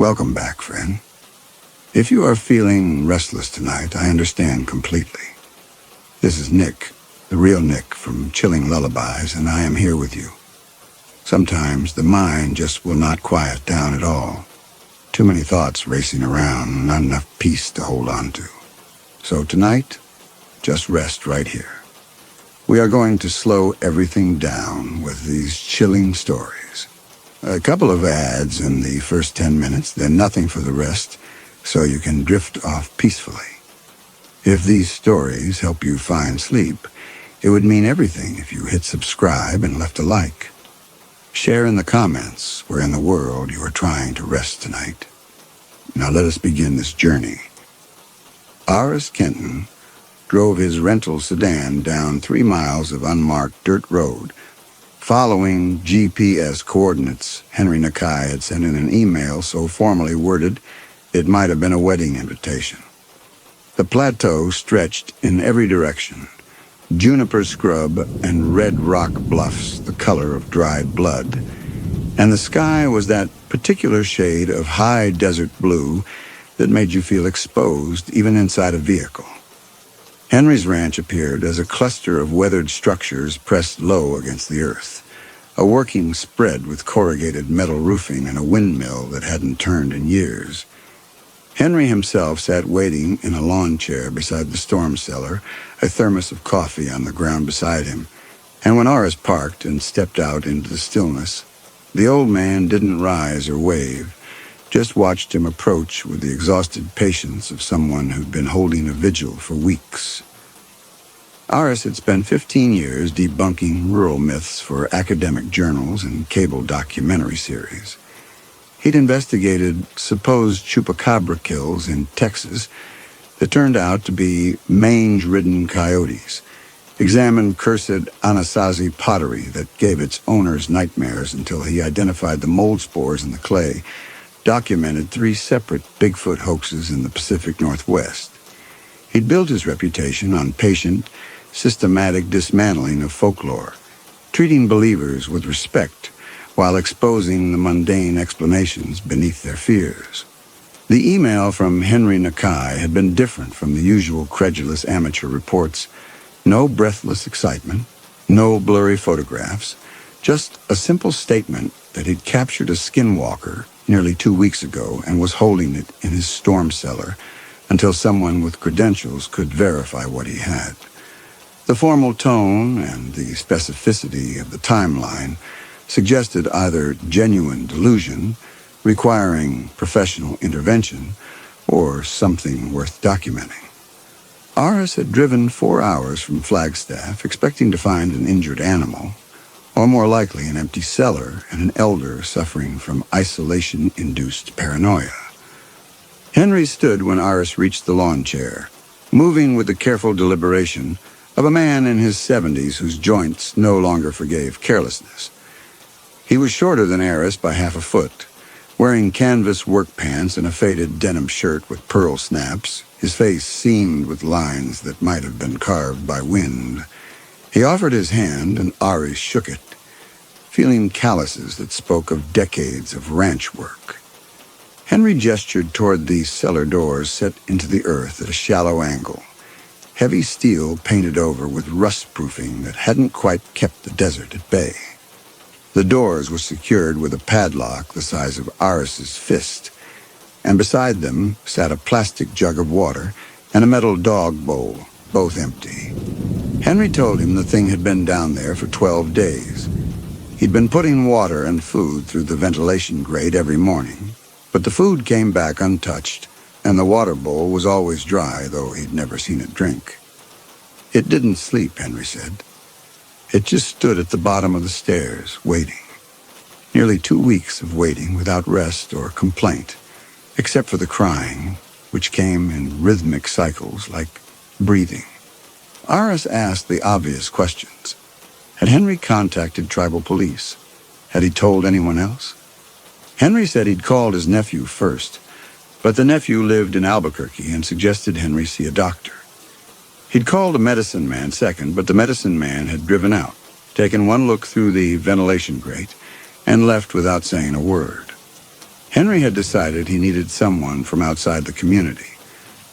Welcome back, friend. If you are feeling restless tonight, I understand completely. This is Nick, the real Nick from Chilling Lullabies, and I am here with you. Sometimes the mind just will not quiet down at all. Too many thoughts racing around, not enough peace to hold on to. So tonight, just rest right here. We are going to slow everything down with these chilling stories. A couple of ads in the first 10 minutes, then nothing for the rest, so you can drift off peacefully. If these stories help you find sleep, it would mean everything if you hit subscribe and left a like. Share in the comments where in the world you are trying to rest tonight. Now let us begin this journey. Aris Kenton drove his rental sedan down 3 miles of unmarked dirt road, following GPS coordinates Henry Nakai had sent in an email so formally worded it might have been a wedding invitation. The plateau stretched in every direction, juniper scrub and red rock bluffs the color of dried blood, and the sky was that particular shade of high desert blue that made you feel exposed even inside a vehicle. Henry's ranch appeared as a cluster of weathered structures pressed low against the earth, a working spread with corrugated metal roofing and a windmill that hadn't turned in years. Henry himself sat waiting in a lawn chair beside the storm cellar, a thermos of coffee on the ground beside him, and when Aris parked and stepped out into the stillness, the old man didn't rise or wave, just watched him approach with the exhausted patience of someone who'd been holding a vigil for weeks. Aris had spent 15 years debunking rural myths for academic journals and cable documentary series. He'd investigated supposed chupacabra kills in Texas that turned out to be mange-ridden coyotes, examined cursed Anasazi pottery that gave its owners nightmares until he identified the mold spores in the clay, documented 3 separate Bigfoot hoaxes in the Pacific Northwest. He'd built his reputation on patient, systematic dismantling of folklore, treating believers with respect while exposing the mundane explanations beneath their fears. The email from Henry Nakai had been different from the usual credulous amateur reports. No breathless excitement, no blurry photographs, just a simple statement that he'd captured a skinwalker nearly 2 weeks ago and was holding it in his storm cellar until someone with credentials could verify what he had. The formal tone and the specificity of the timeline suggested either genuine delusion, requiring professional intervention, or something worth documenting. Aris had driven 4 hours from Flagstaff, expecting to find an injured animal, or more likely an empty cellar and an elder suffering from isolation-induced paranoia. Henry stood when Aris reached the lawn chair, moving with the careful deliberation of a man in his 70s whose joints no longer forgave carelessness. He was shorter than Aris by half a foot, wearing canvas work pants and a faded denim shirt with pearl snaps, his face seamed with lines that might have been carved by wind. He offered his hand, and Aris shook it, feeling calluses that spoke of decades of ranch work. Henry gestured toward the cellar doors set into the earth at a shallow angle, heavy steel painted over with rust-proofing that hadn't quite kept the desert at bay. The doors were secured with a padlock the size of Aris's fist, and beside them sat a plastic jug of water and a metal dog bowl, both empty. Henry told him the thing had been down there for 12 days. He'd been putting water and food through the ventilation grate every morning, but the food came back untouched, and the water bowl was always dry, though he'd never seen it drink. It didn't sleep, Henry said. It just stood at the bottom of the stairs, waiting. Nearly 2 weeks of waiting without rest or complaint, except for the crying, which came in rhythmic cycles like breathing. Aris asked the obvious questions. Had Henry contacted tribal police? Had he told anyone else? Henry said he'd called his nephew first, but the nephew lived in Albuquerque and suggested Henry see a doctor. He'd called a medicine man second, but the medicine man had driven out, taken one look through the ventilation grate, and left without saying a word. Henry had decided he needed someone from outside the community,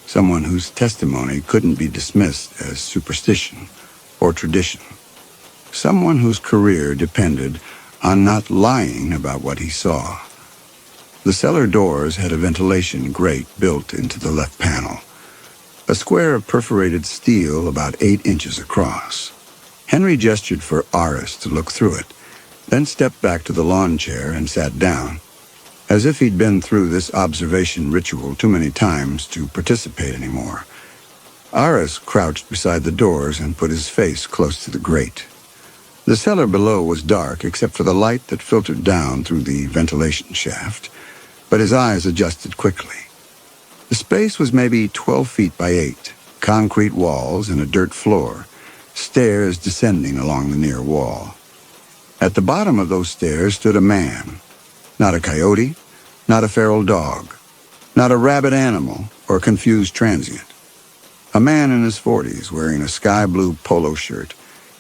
someone whose testimony couldn't be dismissed as superstition or tradition, someone whose career depended on not lying about what he saw. The cellar doors had a ventilation grate built into the left panel, a square of perforated steel about 8 inches across. Henry gestured for Aris to look through it, then stepped back to the lawn chair and sat down, as if he'd been through this observation ritual too many times to participate anymore. Aris crouched beside the doors and put his face close to the grate. The cellar below was dark except for the light that filtered down through the ventilation shaft, but his eyes adjusted quickly. The space was maybe 12 feet by 8, concrete walls and a dirt floor, stairs descending along the near wall. At the bottom of those stairs stood a man, not a coyote, not a feral dog, not a rabid animal or confused transient. A man in his 40s wearing a sky blue polo shirt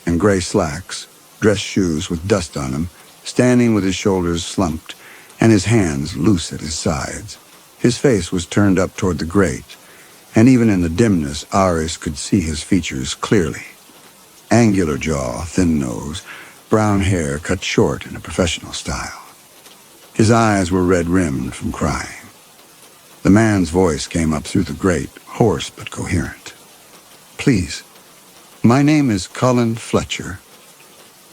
and gray slacks, dress shoes with dust on them, standing with his shoulders slumped and his hands loose at his sides. His face was turned up toward the grate, and even in the dimness, Aris could see his features clearly. Angular jaw, thin nose, brown hair cut short in a professional style. His eyes were red-rimmed from crying. The man's voice came up through the grate, hoarse but coherent. "Please, my name is Colin Fletcher.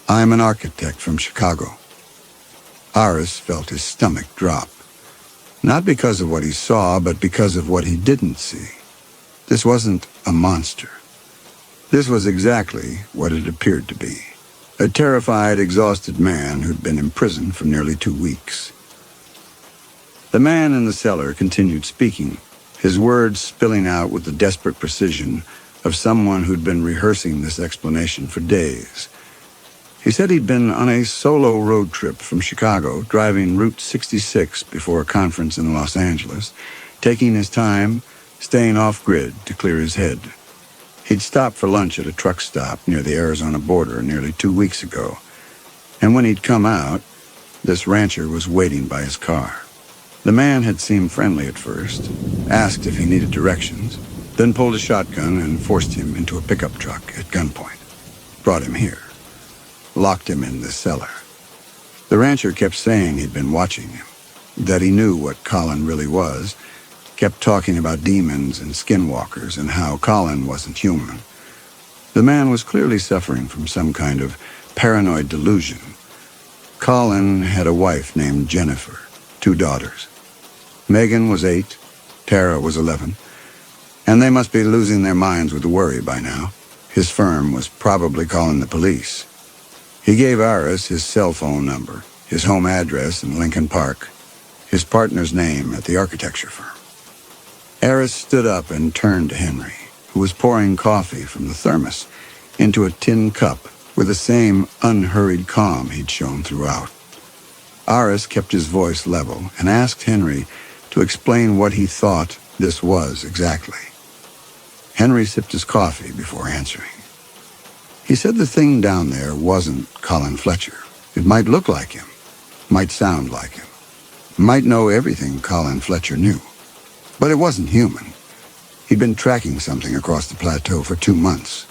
I'm an architect from Chicago." Aris felt his stomach drop. Not because of what he saw, but because of what he didn't see. This wasn't a monster. This was exactly what it appeared to be. A terrified, exhausted man who'd been imprisoned for nearly 2 weeks. The man in the cellar continued speaking, his words spilling out with the desperate precision of someone who'd been rehearsing this explanation for days. He said he'd been on a solo road trip from Chicago, driving Route 66 before a conference in Los Angeles, taking his time, staying off-grid to clear his head. He'd stopped for lunch at a truck stop near the Arizona border nearly 2 weeks ago, and when he'd come out, this rancher was waiting by his car. The man had seemed friendly at first, asked if he needed directions, then pulled a shotgun and forced him into a pickup truck at gunpoint. Brought him here. Locked him in the cellar. The rancher kept saying he'd been watching him, that he knew what Colin really was, kept talking about demons and skinwalkers and how Colin wasn't human. The man was clearly suffering from some kind of paranoid delusion. Colin had a wife named Jennifer, 2 daughters. Megan was 8, Tara was 11, and they must be losing their minds with worry by now. His firm was probably calling the police. He gave Aris his cell phone number, his home address in Lincoln Park, his partner's name at the architecture firm. Aris stood up and turned to Henry, who was pouring coffee from the thermos into a tin cup with the same unhurried calm he'd shown throughout. Aris kept his voice level and asked Henry to explain what he thought this was exactly. Henry sipped his coffee before answering. He said the thing down there wasn't Colin Fletcher. It might look like him, might sound like him, might know everything Colin Fletcher knew. But it wasn't human. He'd been tracking something across the plateau for 2 months,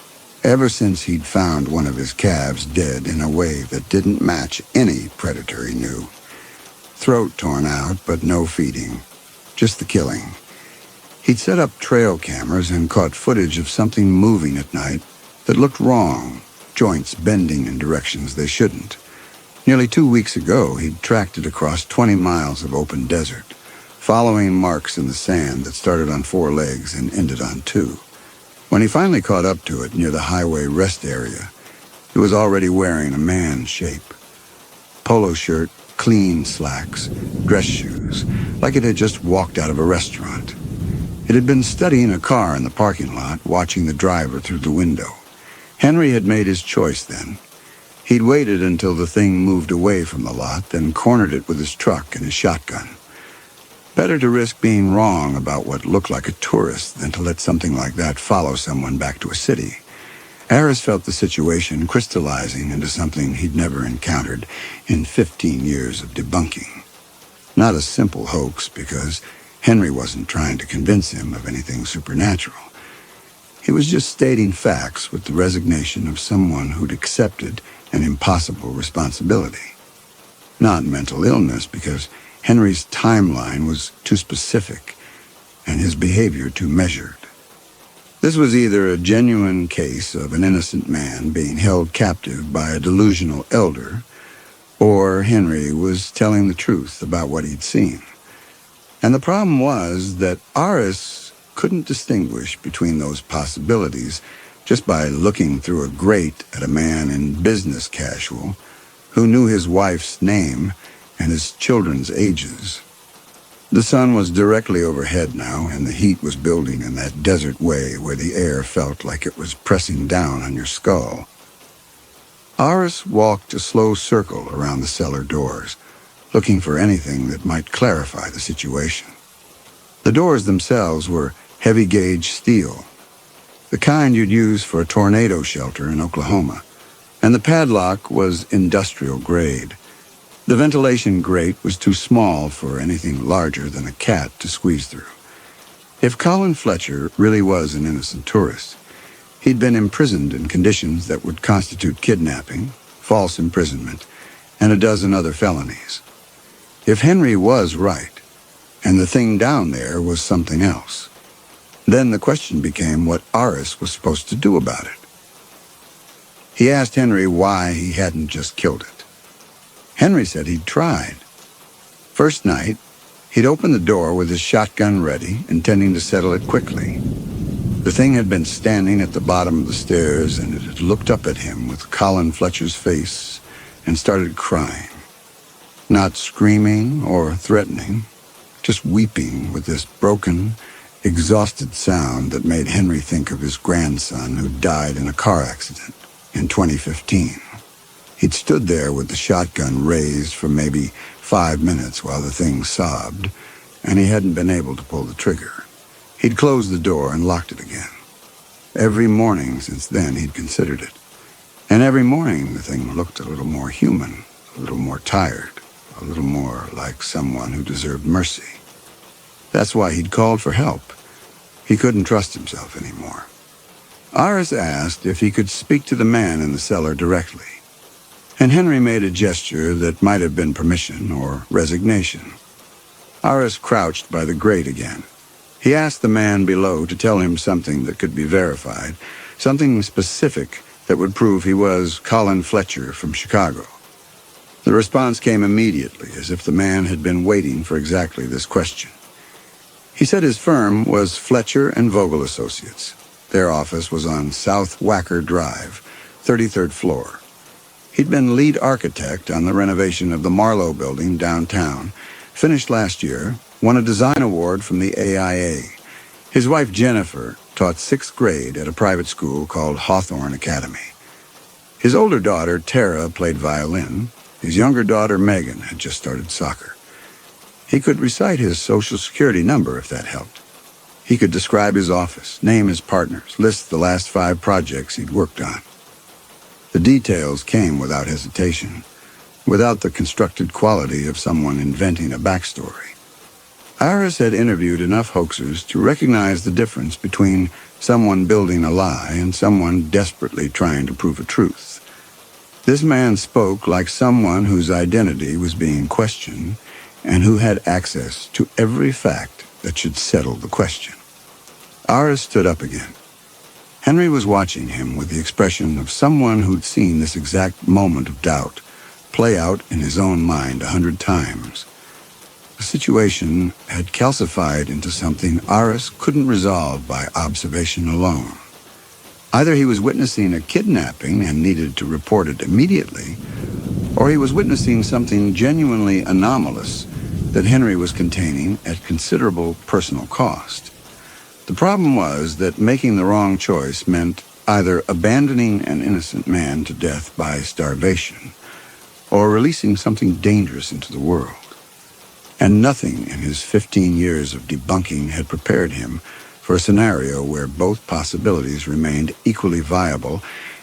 ever since he'd found one of his calves dead in a way that didn't match any predator he knew. Throat torn out, but no feeding, just the killing. He'd set up trail cameras and caught footage of something moving at night that looked wrong, joints bending in directions they shouldn't. Nearly 2 weeks ago, he'd tracked it across 20 miles of open desert, following marks in the sand that started on 4 legs and ended on 2. When he finally caught up to it near the highway rest area, it was already wearing a man's shape. Polo shirt, clean slacks, dress shoes, like it had just walked out of a restaurant. It had been studying a car in the parking lot, watching the driver through the window. Henry had made his choice then. He'd waited until the thing moved away from the lot, then cornered it with his truck and his shotgun. Better to risk being wrong about what looked like a tourist than to let something like that follow someone back to a city. Aris felt the situation crystallizing into something he'd never encountered in 15 years of debunking. Not a simple hoax, because Henry wasn't trying to convince him of anything supernatural. He was just stating facts with the resignation of someone who'd accepted an impossible responsibility. Not mental illness, because Henry's timeline was too specific and his behavior too measured. This was either a genuine case of an innocent man being held captive by a delusional elder, or Henry was telling the truth about what he'd seen. And the problem was that Aris couldn't distinguish between those possibilities just by looking through a grate at a man in business casual who knew his wife's name and his children's ages. The sun was directly overhead now, and the heat was building in that desert way where the air felt like it was pressing down on your skull. Aris walked a slow circle around the cellar doors, looking for anything that might clarify the situation. The doors themselves were heavy-gauge steel, the kind you'd use for a tornado shelter in Oklahoma, and the padlock was industrial grade. The ventilation grate was too small for anything larger than a cat to squeeze through. If Colin Fletcher really was an innocent tourist, he'd been imprisoned in conditions that would constitute kidnapping, false imprisonment, and a dozen other felonies. If Henry was right, and the thing down there was something else, then the question became what Aris was supposed to do about it. He asked Henry why he hadn't just killed it. Henry said he'd tried. First night, he'd opened the door with his shotgun ready, intending to settle it quickly. The thing had been standing at the bottom of the stairs, and it had looked up at him with Colin Fletcher's face and started crying. Not screaming or threatening, just weeping with this broken, exhausted sound that made Henry think of his grandson who died in a car accident in 2015. He'd stood there with the shotgun raised for maybe 5 minutes while the thing sobbed, and he hadn't been able to pull the trigger. He'd closed the door and locked it again. Every morning since then he'd considered it, and every morning the thing looked a little more human, a little more tired, a little more like someone who deserved mercy. That's why he'd called for help. He couldn't trust himself anymore. Aris asked if he could speak to the man in the cellar directly, and Henry made a gesture that might have been permission or resignation. Aris crouched by the grate again. He asked the man below to tell him something that could be verified, something specific that would prove he was Colin Fletcher from Chicago. The response came immediately, as if the man had been waiting for exactly this question. He said his firm was Fletcher and Vogel Associates. Their office was on South Wacker Drive, 33rd floor. He'd been lead architect on the renovation of the Marlowe building downtown, finished last year, won a design award from the AIA. His wife Jennifer taught 6th grade at a private school called Hawthorne Academy. His older daughter Tara played violin. His younger daughter Megan had just started soccer. He could recite his Social Security number if that helped. He could describe his office, name his partners, list the last 5 projects he'd worked on. The details came without hesitation, without the constructed quality of someone inventing a backstory. Aris had interviewed enough hoaxers to recognize the difference between someone building a lie and someone desperately trying to prove a truth. This man spoke like someone whose identity was being questioned and who had access to every fact that should settle the question. Aris stood up again. Henry was watching him with the expression of someone who'd seen this exact moment of doubt play out in his own mind 100 times. The situation had calcified into something Aris couldn't resolve by observation alone. Either he was witnessing a kidnapping and needed to report it immediately, or he was witnessing something genuinely anomalous that Henry was containing at considerable personal cost. The problem was that making the wrong choice meant either abandoning an innocent man to death by starvation or releasing something dangerous into the world. And nothing in his 15 years of debunking had prepared him for a scenario where both possibilities remained equally viable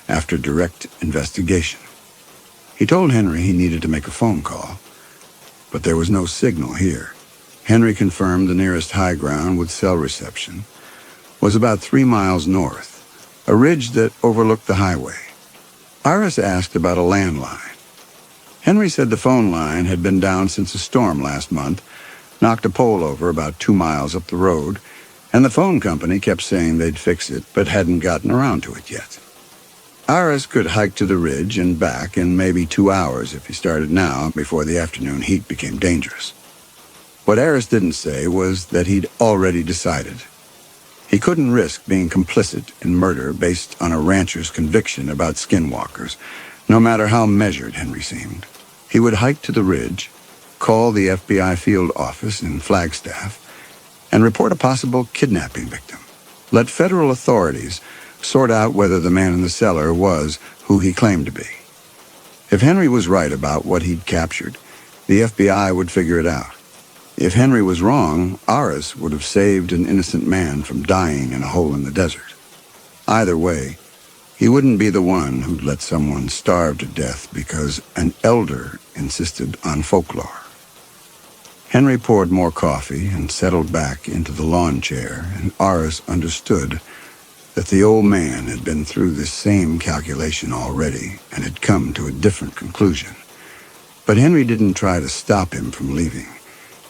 after direct investigation. He told Henry he needed to make a phone call. but there was no signal here. Henry confirmed the nearest high ground with cell reception was about 3 miles north, a ridge that overlooked the highway. Iris asked about a landline. Henry said the phone line had been down since a storm last month, knocked a pole over about 2 miles up the road, and the phone company kept saying they'd fix it, but hadn't gotten around to it yet. Iris could hike to the ridge and back in maybe 2 hours if he started now, before the afternoon heat became dangerous. What Iris didn't say was that he'd already decided. He couldn't risk being complicit in murder based on a rancher's conviction about skinwalkers, no matter how measured Henry seemed. He would hike to the ridge, call the FBI field office in Flagstaff, and report a possible kidnapping victim. Let federal authorities sort out whether the man in the cellar was who he claimed to be. If Henry was right about what he'd captured, the FBI would figure it out. If Henry was wrong, Iris would have saved an innocent man from dying in a hole in the desert. Either way, he wouldn't be the one who'd let someone starve to death because an elder insisted on folklore. Henry poured more coffee and settled back into the lawn chair, and Iris understood that the old man had been through this same calculation already and had come to a different conclusion. But Henry didn't try to stop him from leaving.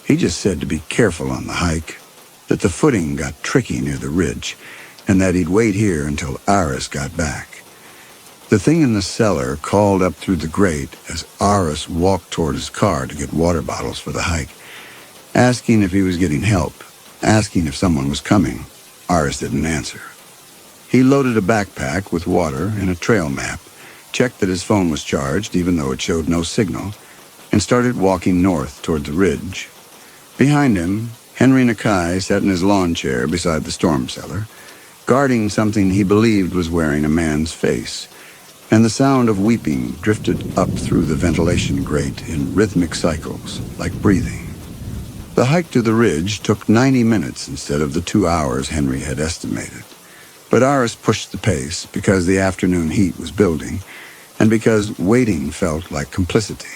He just said to be careful on the hike, that the footing got tricky near the ridge, and that he'd wait here until Iris got back. The thing in the cellar called up through the grate as Iris walked toward his car to get water bottles for the hike, asking if he was getting help, asking if someone was coming. Iris didn't answer. He loaded a backpack with water and a trail map, checked that his phone was charged even though it showed no signal, and started walking north toward the ridge. Behind him, Henry Nakai sat in his lawn chair beside the storm cellar, guarding something he believed was wearing a man's face, and the sound of weeping drifted up through the ventilation grate in rhythmic cycles, like breathing. The hike to the ridge took 90 minutes instead of the 2 hours Henry had estimated. But Iris pushed the pace because the afternoon heat was building, and because waiting felt like complicity.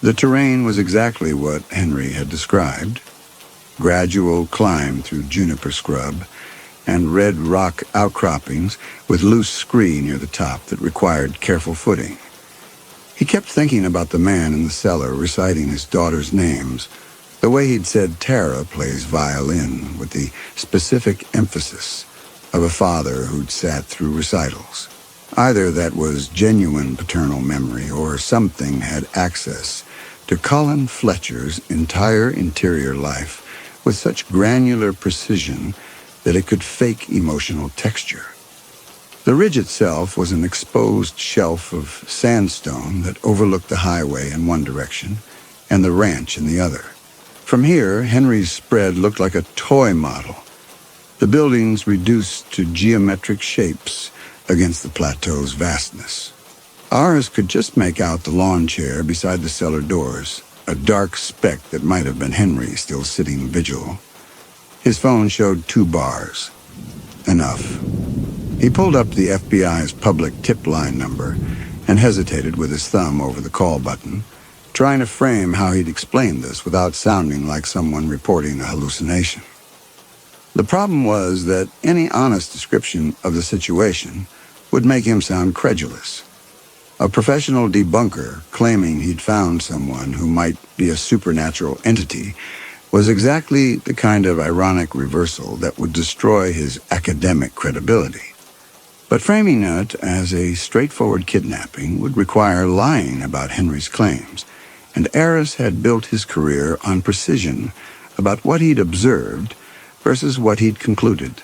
The terrain was exactly what Henry had described. Gradual climb through juniper scrub and red rock outcroppings with loose scree near the top that required careful footing. He kept thinking about the man in the cellar reciting his daughter's names, the way he'd said Tara plays violin with the specific emphasis of a father who'd sat through recitals. Either that was genuine paternal memory or something had access to Colin Fletcher's entire interior life with such granular precision that it could fake emotional texture. The ridge itself was an exposed shelf of sandstone that overlooked the highway in one direction and the ranch in the other. From here, Henry's spread looked like a toy model, the buildings reduced to geometric shapes against the plateau's vastness. Iris could just make out the lawn chair beside the cellar doors, a dark speck that might have been Henry still sitting vigil. His phone showed 2 bars. Enough. He pulled up the FBI's public tip line number and hesitated with his thumb over the call button, trying to frame how he'd explain this without sounding like someone reporting a hallucination. The problem was that any honest description of the situation would make him sound credulous. A professional debunker claiming he'd found someone who might be a supernatural entity was exactly the kind of ironic reversal that would destroy his academic credibility. But framing it as a straightforward kidnapping would require lying about Henry's claims, and Iris had built his career on precision about what he'd observed versus what he'd concluded.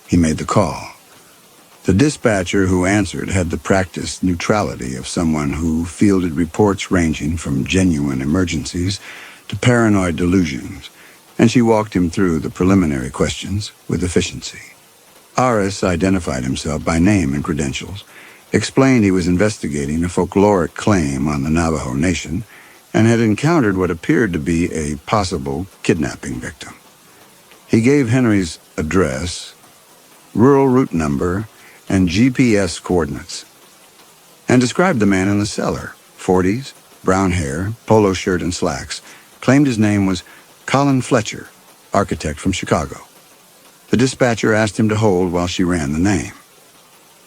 He made the call. The dispatcher who answered had the practiced neutrality of someone who fielded reports ranging from genuine emergencies to paranoid delusions, and she walked him through the preliminary questions with efficiency. Iris identified himself by name and credentials, explained he was investigating a folkloric claim on the Navajo Nation, and had encountered what appeared to be a possible kidnapping victim. He gave Henry's address, rural route number, and GPS coordinates, and described the man in the cellar, 40s, brown hair, polo shirt and slacks, claimed his name was Colin Fletcher, architect from Chicago. The dispatcher asked him to hold while she ran the name.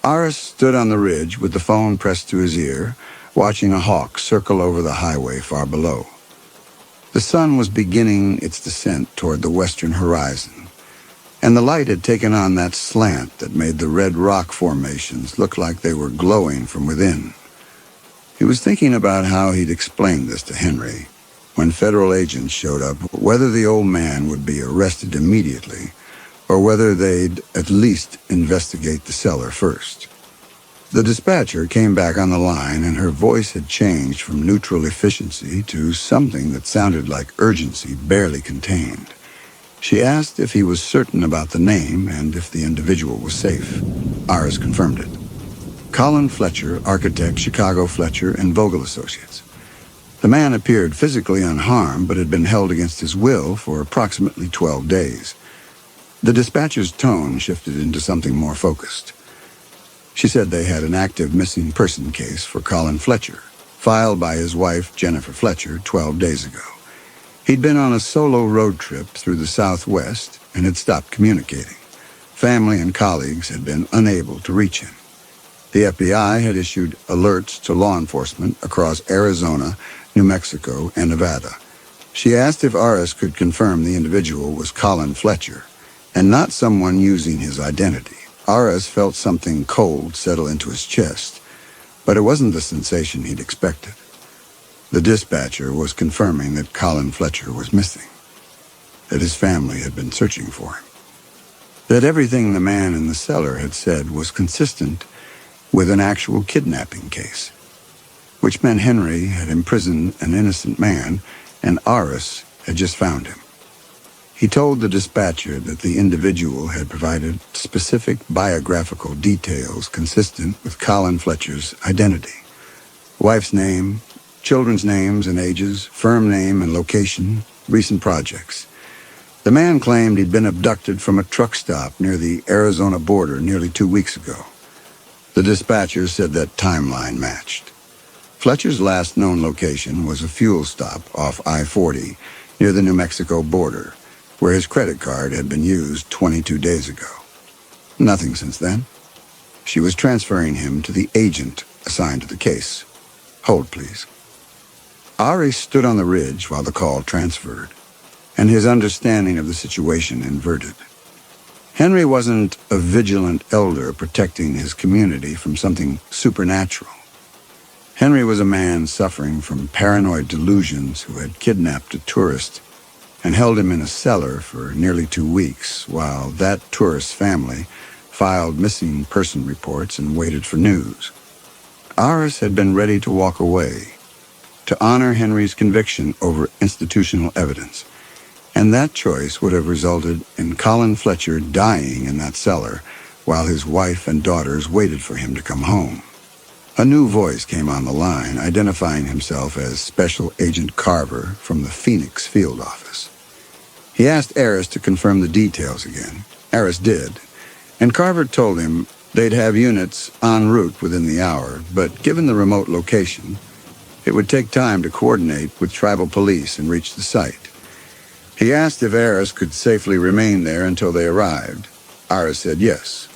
Aris stood on the ridge with the phone pressed to his ear, watching a hawk circle over the highway far below. The sun was beginning its descent toward the western horizon, and the light had taken on that slant that made the red rock formations look like they were glowing from within. He was thinking about how he'd explained this to Henry when federal agents showed up, whether the old man would be arrested immediately or whether they'd at least investigate the cellar first. The dispatcher came back on the line, and her voice had changed from neutral efficiency to something that sounded like urgency barely contained. She asked if he was certain about the name and if the individual was safe. Aris confirmed it. Colin Fletcher, architect, Chicago Fletcher and Vogel Associates. The man appeared physically unharmed, but had been held against his will for approximately 12 days. The dispatcher's tone shifted into something more focused. She said they had an active missing person case for Colin Fletcher, filed by his wife, Jennifer Fletcher, 12 days ago. He'd been on a solo road trip through the Southwest and had stopped communicating. Family and colleagues had been unable to reach him. The FBI had issued alerts to law enforcement across Arizona, New Mexico, and Nevada. She asked if Aris could confirm the individual was Colin Fletcher, and not someone using his identity. Aris felt something cold settle into his chest, but it wasn't the sensation he'd expected. The dispatcher was confirming that Colin Fletcher was missing, that his family had been searching for him, that everything the man in the cellar had said was consistent with an actual kidnapping case, which meant Henry had imprisoned an innocent man and Aris had just found him. He told the dispatcher that the individual had provided specific biographical details consistent with Colin Fletcher's identity. Wife's name, children's names and ages, firm name and location, recent projects. The man claimed he'd been abducted from a truck stop near the Arizona border nearly 2 weeks ago. The dispatcher said that timeline matched. Fletcher's last known location was a fuel stop off I-40 near the New Mexico border, where his credit card had been used 22 days ago. Nothing since then. She was transferring him to the agent assigned to the case. Hold, please. Ari stood on the ridge while the call transferred, and his understanding of the situation inverted. Henry wasn't a vigilant elder protecting his community from something supernatural. Henry was a man suffering from paranoid delusions who had kidnapped a tourist and held him in a cellar for nearly 2 weeks while that tourist's family filed missing person reports and waited for news. Aris had been ready to walk away, to honor Henry's conviction over institutional evidence, and that choice would have resulted in Colin Fletcher dying in that cellar while his wife and daughters waited for him to come home. A new voice came on the line, identifying himself as Special Agent Carver from the Phoenix field office. He asked Aris to confirm the details again. Aris did, and Carver told him they'd have units en route within the hour, but given the remote location, it would take time to coordinate with tribal police and reach the site. He asked if Aris could safely remain there until they arrived. Aris said yes.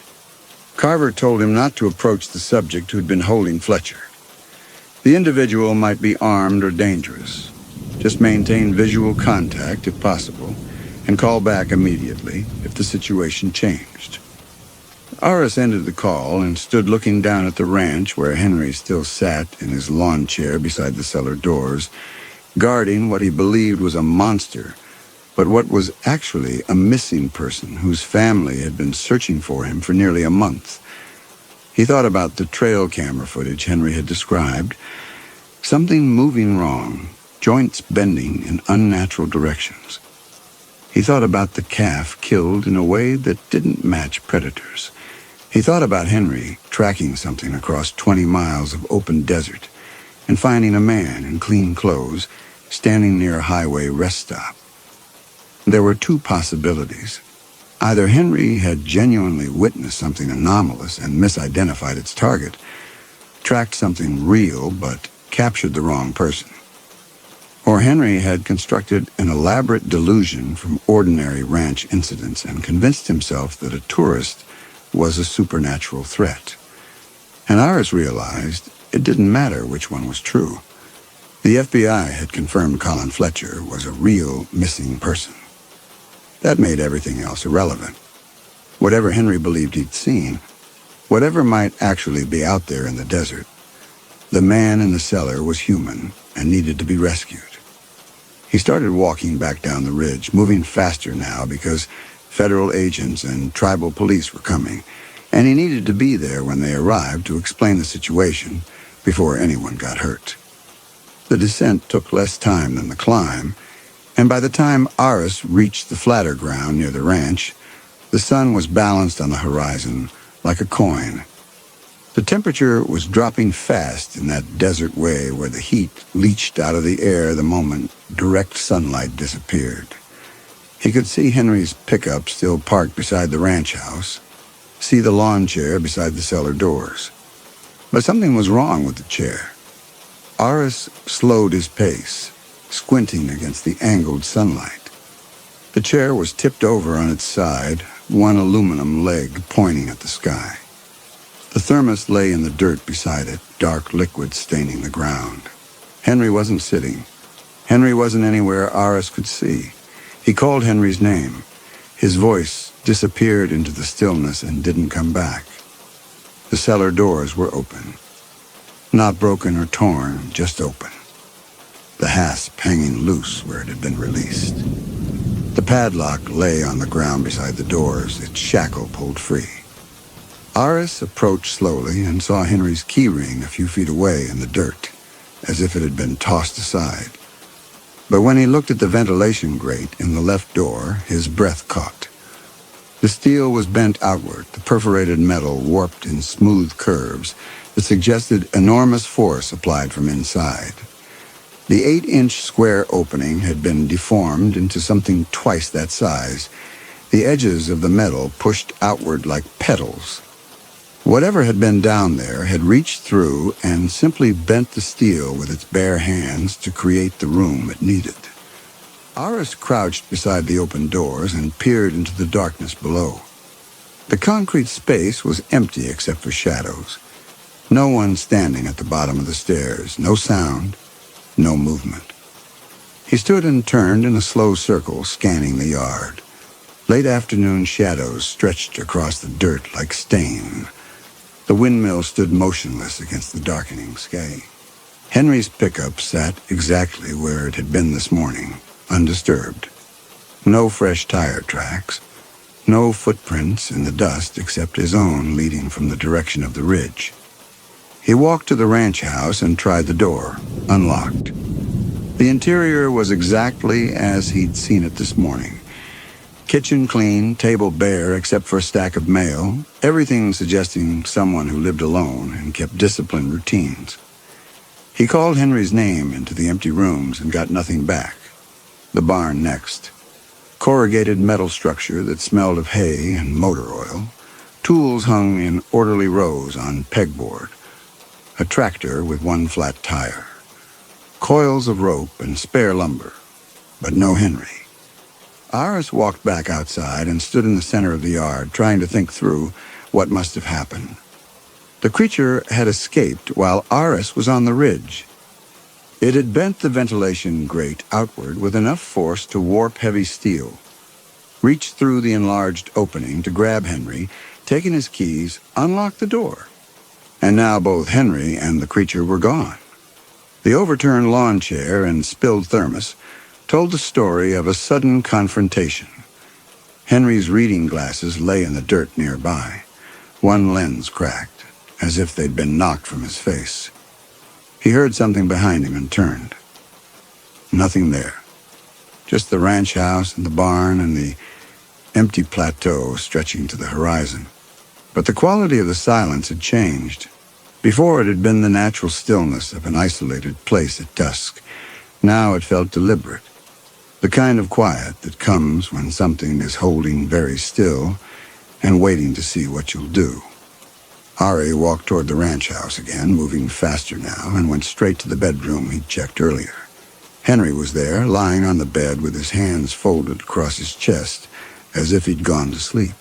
Carver told him not to approach the subject who'd been holding Fletcher. The individual might be armed or dangerous. Just maintain visual contact if possible, and call back immediately if the situation changed. Aris ended the call and stood looking down at the ranch where Henry still sat in his lawn chair beside the cellar doors, guarding what he believed was a monster, but what was actually a missing person whose family had been searching for him for nearly a month. He thought about the trail camera footage Henry had described. Something moving wrong, joints bending in unnatural directions. He thought about the calf killed in a way that didn't match predators. He thought about Henry tracking something across 20 miles of open desert and finding a man in clean clothes standing near a highway rest stop. There were two possibilities. Either Henry had genuinely witnessed something anomalous and misidentified its target, tracked something real but captured the wrong person. Or Henry had constructed an elaborate delusion from ordinary ranch incidents and convinced himself that a tourist was a supernatural threat. And Iris realized it didn't matter which one was true. The FBI had confirmed Colin Fletcher was a real missing person. That made everything else irrelevant. Whatever Henry believed he'd seen, whatever might actually be out there in the desert, the man in the cellar was human and needed to be rescued. He started walking back down the ridge, moving faster now because federal agents and tribal police were coming, and he needed to be there when they arrived to explain the situation before anyone got hurt. The descent took less time than the climb, and by the time Iris reached the flatter ground near the ranch, the sun was balanced on the horizon like a coin. The temperature was dropping fast in that desert way where the heat leached out of the air the moment direct sunlight disappeared. He could see Henry's pickup still parked beside the ranch house, see the lawn chair beside the cellar doors. But something was wrong with the chair. Iris slowed his pace, squinting against the angled sunlight. The chair was tipped over on its side, one aluminum leg pointing at the sky. The thermos lay in the dirt beside it, dark liquid staining the ground. Henry wasn't sitting. Henry wasn't anywhere Iris could see. He called Henry's name. His voice disappeared into the stillness and didn't come back. The cellar doors were open. Not broken or torn, just open. The hasp hanging loose where it had been released. The padlock lay on the ground beside the doors, its shackle pulled free. Iris approached slowly and saw Henry's key ring a few feet away in the dirt, as if it had been tossed aside. But when he looked at the ventilation grate in the left door, his breath caught. The steel was bent outward, the perforated metal warped in smooth curves that suggested enormous force applied from inside. The 8-inch square opening had been deformed into something twice that size, the edges of the metal pushed outward like petals. Whatever had been down there had reached through and simply bent the steel with its bare hands to create the room it needed. Iris crouched beside the open doors and peered into the darkness below. The concrete space was empty except for shadows. No one standing at the bottom of the stairs, no sound, no movement. He stood and turned in a slow circle, scanning the yard. Late afternoon shadows stretched across the dirt like stain. The windmill stood motionless against the darkening sky. Henry's pickup sat exactly where it had been this morning, undisturbed. No fresh tire tracks, no footprints in the dust except his own leading from the direction of the ridge. He walked to the ranch house and tried the door, unlocked. The interior was exactly as he'd seen it this morning. Kitchen clean, table bare except for a stack of mail, everything suggesting someone who lived alone and kept disciplined routines. He called Henry's name into the empty rooms and got nothing back. The barn next. Corrugated metal structure that smelled of hay and motor oil. Tools hung in orderly rows on pegboard. A tractor with one flat tire. Coils of rope and spare lumber. But no Henry. Iris walked back outside and stood in the center of the yard, trying to think through what must have happened. The creature had escaped while Iris was on the ridge. It had bent the ventilation grate outward with enough force to warp heavy steel, reached through the enlarged opening to grab Henry, taken his keys, unlocked the door. And now both Henry and the creature were gone. The overturned lawn chair and spilled thermos told the story of a sudden confrontation. Henry's reading glasses lay in the dirt nearby, one lens cracked, as if they'd been knocked from his face. He heard something behind him and turned. Nothing there. Just the ranch house and the barn and the empty plateau stretching to the horizon. But the quality of the silence had changed. Before it had been the natural stillness of an isolated place at dusk. Now it felt deliberate. The kind of quiet that comes when something is holding very still and waiting to see what you'll do. Ari walked toward the ranch house again, moving faster now, and went straight to the bedroom he'd checked earlier. Henry was there, lying on the bed with his hands folded across his chest, as if he'd gone to sleep.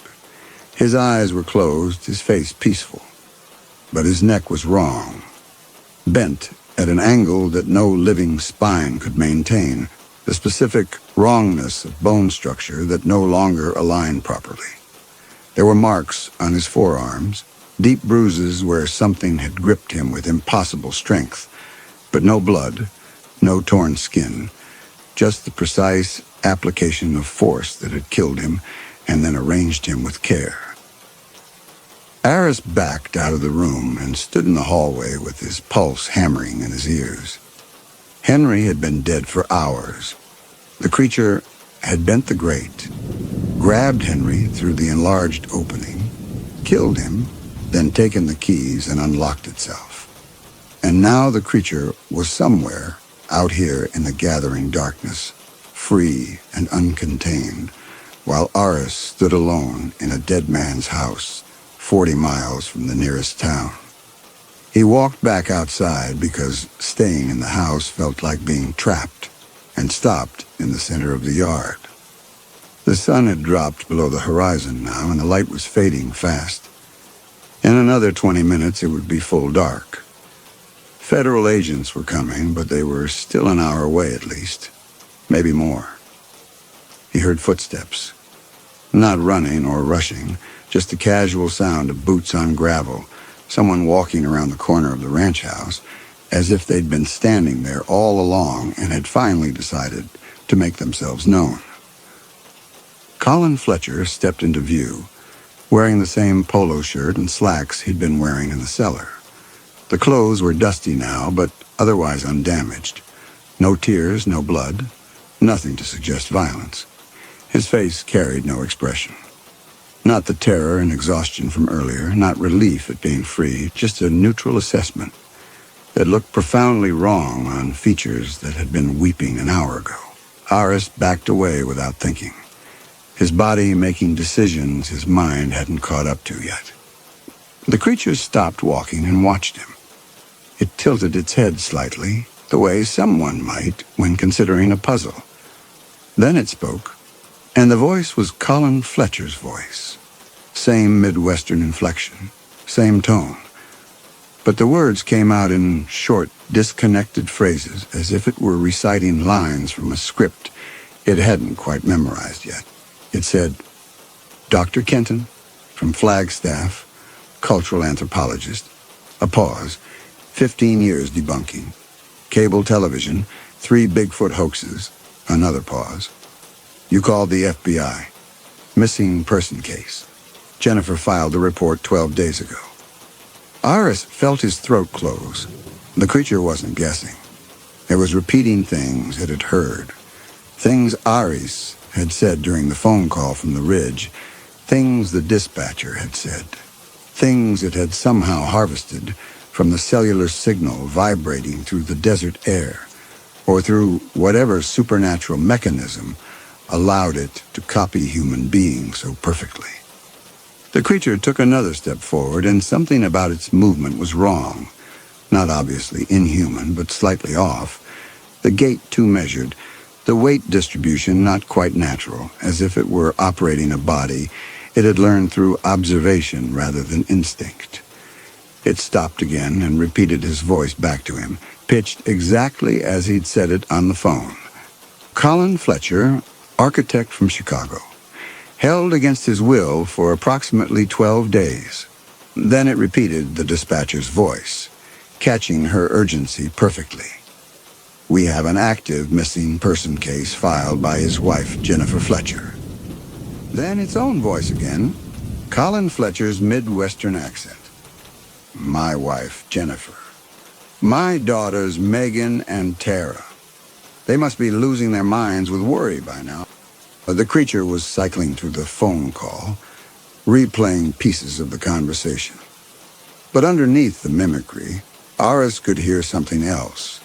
His eyes were closed, his face peaceful. But his neck was wrong, bent at an angle that no living spine could maintain, the specific wrongness of bone structure that no longer aligned properly. There were marks on his forearms, deep bruises where something had gripped him with impossible strength, but no blood, no torn skin, just the precise application of force that had killed him and then arranged him with care. Aris backed out of the room and stood in the hallway with his pulse hammering in his ears. Henry had been dead for hours. The creature had bent the grate, grabbed Henry through the enlarged opening, killed him, then taken the keys and unlocked itself. And now the creature was somewhere out here in the gathering darkness, free and uncontained, while Aris stood alone in a dead man's house, 40 miles from the nearest town. He walked back outside because staying in the house felt like being trapped, and stopped in the center of the yard. The sun had dropped below the horizon now, and the light was fading fast. In another 20 minutes, it would be full dark. Federal agents were coming, but they were still an hour away at least, maybe more. He heard footsteps, not running or rushing, just the casual sound of boots on gravel, someone walking around the corner of the ranch house, as if they'd been standing there all along and had finally decided to make themselves known. Colin Fletcher stepped into view, wearing the same polo shirt and slacks he'd been wearing in the cellar. The clothes were dusty now, but otherwise undamaged. No tears, no blood, nothing to suggest violence. His face carried no expression. Not the terror and exhaustion from earlier, not relief at being free, just a neutral assessment that looked profoundly wrong on features that had been weeping an hour ago. Aris backed away without thinking, his body making decisions his mind hadn't caught up to yet. The creature stopped walking and watched him. It tilted its head slightly, the way someone might when considering a puzzle. Then it spoke, and the voice was Colin Fletcher's voice. Same Midwestern inflection, same tone. But the words came out in short, disconnected phrases, as if it were reciting lines from a script it hadn't quite memorized yet. It said, Dr. Kenton, from Flagstaff, cultural anthropologist. A pause. 15 years debunking. Cable television, 3 Bigfoot hoaxes. Another pause. You called the FBI. Missing person case. Jennifer filed the report 12 days ago. Aris felt his throat close. The creature wasn't guessing. It was repeating things it had heard. Things Aris had said during the phone call from the ridge. Things the dispatcher had said. Things it had somehow harvested from the cellular signal vibrating through the desert air, or through whatever supernatural mechanism allowed it to copy human beings so perfectly. The creature took another step forward, and something about its movement was wrong. Not obviously inhuman, but slightly off. The gait too measured, the weight distribution not quite natural, as if it were operating a body it had learned through observation rather than instinct. It stopped again and repeated his voice back to him, pitched exactly as he'd said it on the phone. Colin Fletcher, architect from Chicago, held against his will for approximately 12 days. Then it repeated the dispatcher's voice, catching her urgency perfectly. We have an active missing person case filed by his wife, Jennifer Fletcher. Then its own voice again, Colin Fletcher's Midwestern accent. My wife, Jennifer. My daughters, Megan and Tara. They must be losing their minds with worry by now. The creature was cycling through the phone call, replaying pieces of the conversation. But underneath the mimicry, Aris could hear something else.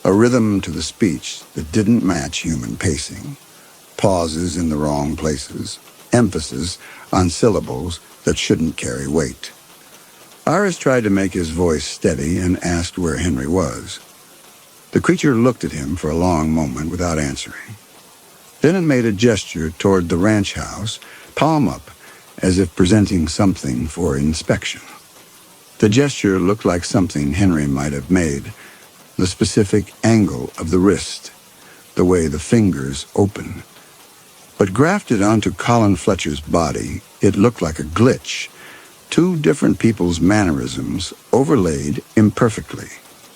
A rhythm to the speech that didn't match human pacing. Pauses in the wrong places. Emphasis on syllables that shouldn't carry weight. Iris tried to make his voice steady and asked where Henry was. The creature looked at him for a long moment without answering. Then it made a gesture toward the ranch house, palm up, as if presenting something for inspection. The gesture looked like something Henry might have made, the specific angle of the wrist, the way the fingers open. But grafted onto Colin Fletcher's body, it looked like a glitch, two different people's mannerisms overlaid imperfectly.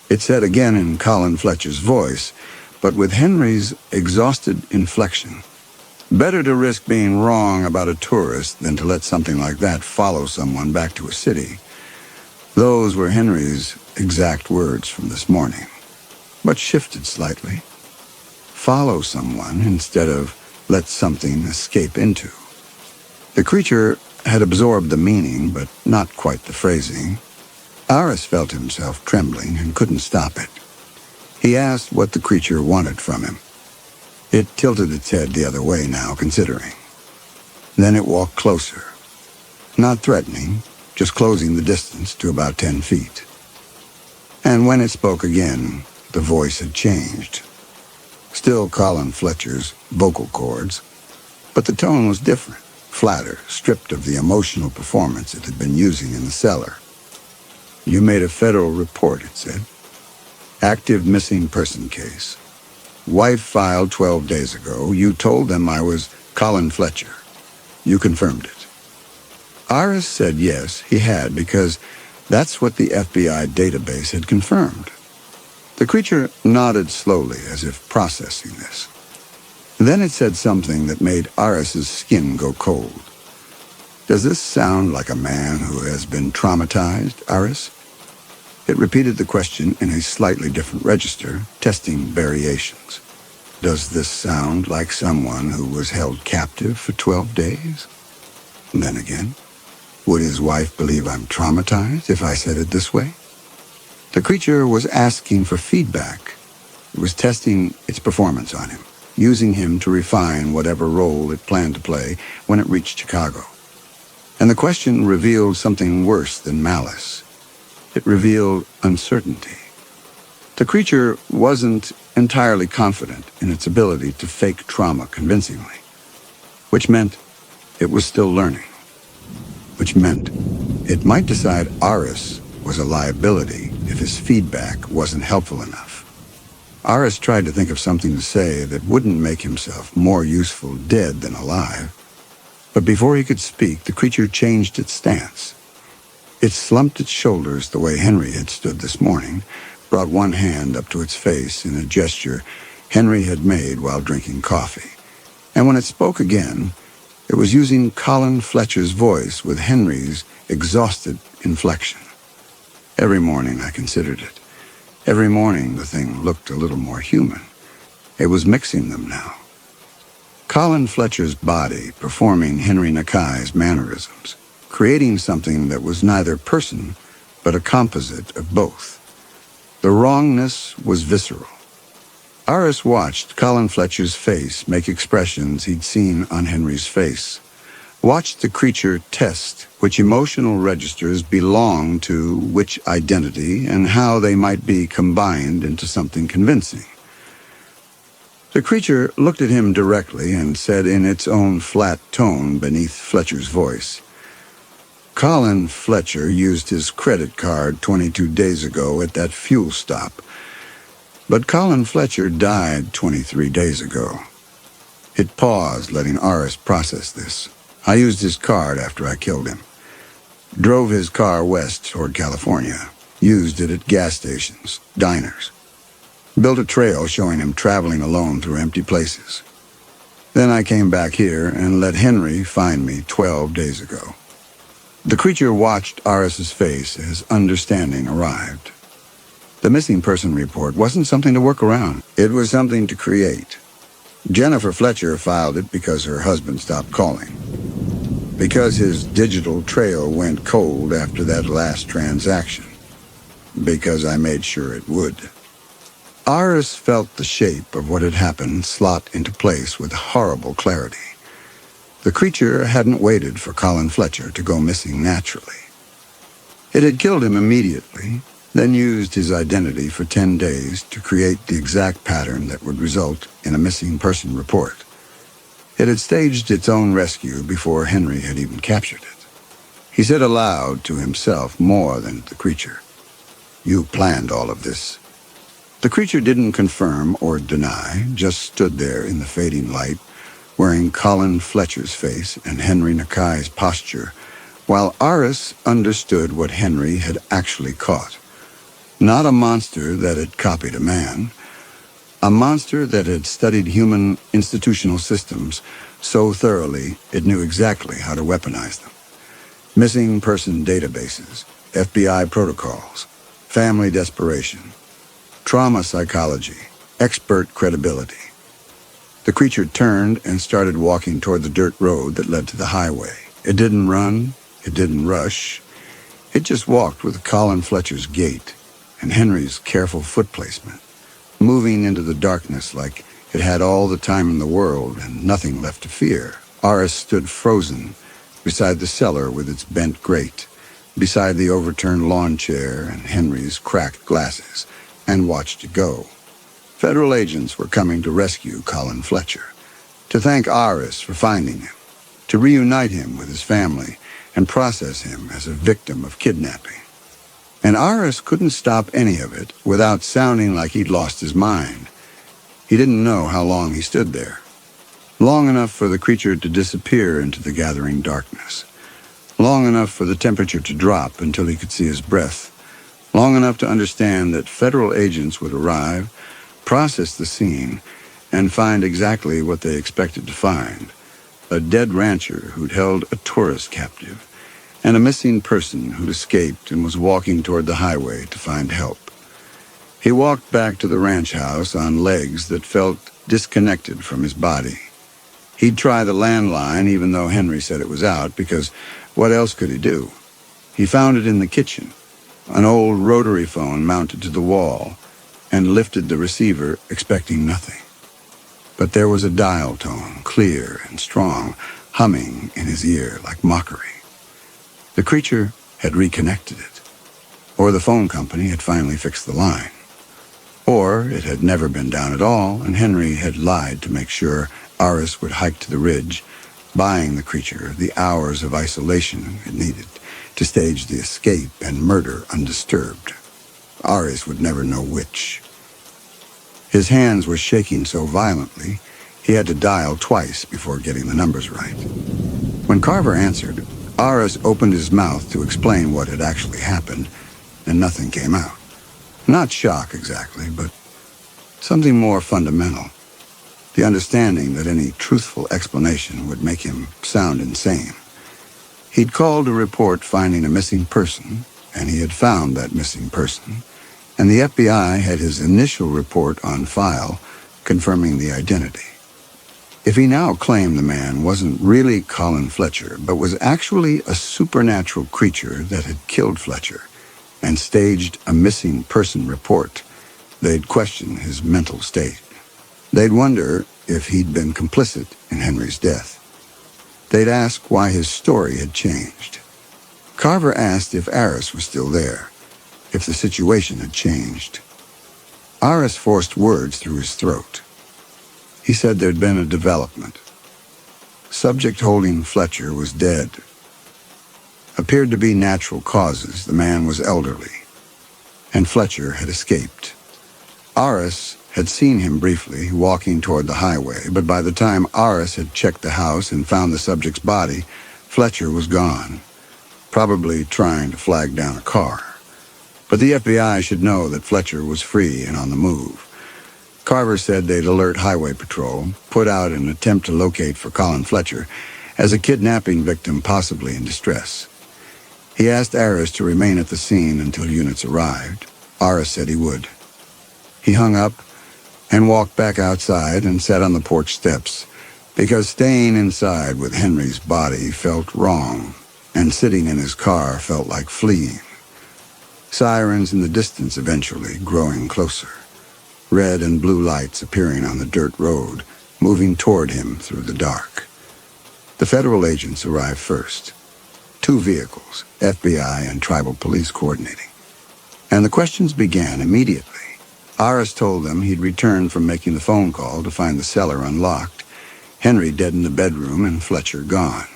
It said again in Colin Fletcher's voice, but with Henry's exhausted inflection. Better to risk being wrong about a tourist than to let something like that follow someone back to a city. Those were Henry's exact words from this morning, but shifted slightly. Follow someone instead of let something escape into. The creature had absorbed the meaning, but not quite the phrasing. Iris felt himself trembling and couldn't stop it. He asked what the creature wanted from him. It tilted its head the other way now, considering. Then it walked closer. Not threatening, just closing the distance to about 10 feet. And when it spoke again, the voice had changed. Still Colin Fletcher's vocal cords, but the tone was different, flatter, stripped of the emotional performance it had been using in the cellar. You made a federal report, it said. Active missing person case. Wife filed 12 days ago. You told them I was Colin Fletcher. You confirmed it. Iris said yes, he had, because that's what the FBI database had confirmed. The creature nodded slowly, as if processing this. Then it said something that made Iris's skin go cold. Does this sound like a man who has been traumatized, Iris? It repeated the question in a slightly different register, testing variations. Does this sound like someone who was held captive for 12 days? And then again, would his wife believe I'm traumatized if I said it this way? The creature was asking for feedback. It was testing its performance on him, using him to refine whatever role it planned to play when it reached Chicago. And the question revealed something worse than malice. It revealed uncertainty. The creature wasn't entirely confident in its ability to fake trauma convincingly, which meant it was still learning, which meant it might decide Iris was a liability if his feedback wasn't helpful enough. Iris tried to think of something to say that wouldn't make himself more useful dead than alive, but before he could speak, the creature changed its stance. It slumped its shoulders the way Henry had stood this morning, brought one hand up to its face in a gesture Henry had made while drinking coffee. And when it spoke again, it was using Colin Fletcher's voice with Henry's exhausted inflection. Every morning I considered it. Every morning the thing looked a little more human. It was mixing them now. Colin Fletcher's body performing Henry Nakai's mannerisms, creating something that was neither person, but a composite of both. The wrongness was visceral. Iris watched Colin Fletcher's face make expressions he'd seen on Henry's face, watched the creature test which emotional registers belonged to which identity and how they might be combined into something convincing. The creature looked at him directly and said in its own flat tone beneath Fletcher's voice, Colin Fletcher used his credit card 22 days ago at that fuel stop. But Colin Fletcher died 23 days ago. It paused, letting Iris process this. I used his card after I killed him. Drove his car west toward California. Used it at gas stations, diners. Built a trail showing him traveling alone through empty places. Then I came back here and let Henry find me 12 days ago. The creature watched Iris's face as understanding arrived. The missing person report wasn't something to work around. It was something to create. Jennifer Fletcher filed it because her husband stopped calling. Because his digital trail went cold after that last transaction. Because I made sure it would. Iris felt the shape of what had happened slot into place with horrible clarity. The creature hadn't waited for Colin Fletcher to go missing naturally. It had killed him immediately, then used his identity for 10 days to create the exact pattern that would result in a missing person report. It had staged its own rescue before Henry had even captured it. He said aloud to himself more than to the creature, "You planned all of this." The creature didn't confirm or deny, just stood there in the fading light, wearing Colin Fletcher's face and Henry Nakai's posture, while Aris understood what Henry had actually caught. Not a monster that had copied a man, a monster that had studied human institutional systems so thoroughly it knew exactly how to weaponize them. Missing person databases, FBI protocols, family desperation, trauma psychology, expert credibility. The creature turned and started walking toward the dirt road that led to the highway. It didn't run, it didn't rush. It just walked with Colin Fletcher's gait and Henry's careful foot placement, moving into the darkness like it had all the time in the world and nothing left to fear. Aris stood frozen beside the cellar with its bent grate, beside the overturned lawn chair and Henry's cracked glasses, and watched it go. Federal agents were coming to rescue Colin Fletcher, to thank Aris for finding him, to reunite him with his family and process him as a victim of kidnapping. And Aris couldn't stop any of it without sounding like he'd lost his mind. He didn't know how long he stood there. Long enough for the creature to disappear into the gathering darkness. Long enough for the temperature to drop until he could see his breath. Long enough to understand that federal agents would arrive, process the scene, and find exactly what they expected to find. A dead rancher who'd held a tourist captive, and a missing person who'd escaped and was walking toward the highway to find help. He walked back to the ranch house on legs that felt disconnected from his body. He'd try the landline even though Henry said it was out, because what else could he do? He found it in the kitchen, an old rotary phone mounted to the wall, and lifted the receiver, expecting nothing. But there was a dial tone, clear and strong, humming in his ear like mockery. The creature had reconnected it. Or the phone company had finally fixed the line. Or it had never been down at all, and Henry had lied to make sure Aris would hike to the ridge, buying the creature the hours of isolation it needed to stage the escape and murder undisturbed. Aris would never know which. His hands were shaking so violently, he had to dial twice before getting the numbers right. When Carver answered, Aris opened his mouth to explain what had actually happened, and nothing came out. Not shock exactly, but something more fundamental. The understanding that any truthful explanation would make him sound insane. He'd called a report finding a missing person, and he had found that missing person, and the FBI had his initial report on file confirming the identity. If he now claimed the man wasn't really Colin Fletcher, but was actually a supernatural creature that had killed Fletcher and staged a missing person report, they'd question his mental state. They'd wonder if he'd been complicit in Henry's death. They'd ask why his story had changed. Carver asked if Aris was still there, if the situation had changed. Aris forced words through his throat. He said there'd been a development. Subject holding Fletcher was dead. Appeared to be natural causes. The man was elderly, and Fletcher had escaped. Aris had seen him briefly walking toward the highway, but by the time Aris had checked the house and found the subject's body, Fletcher was gone, probably trying to flag down a car. But the FBI should know that Fletcher was free and on the move. Carver said they'd alert Highway Patrol, put out an attempt to locate for Colin Fletcher as a kidnapping victim possibly in distress. He asked Aris to remain at the scene until units arrived. Aris said he would. He hung up and walked back outside and sat on the porch steps, because staying inside with Henry's body felt wrong, and sitting in his car felt like fleeing. Sirens in the distance eventually growing closer. Red and blue lights appearing on the dirt road, moving toward him through the dark. The federal agents arrived first. 2 vehicles, FBI and tribal police coordinating. And the questions began immediately. Aris told them he'd returned from making the phone call to find the cellar unlocked, Henry dead in the bedroom, and Fletcher gone.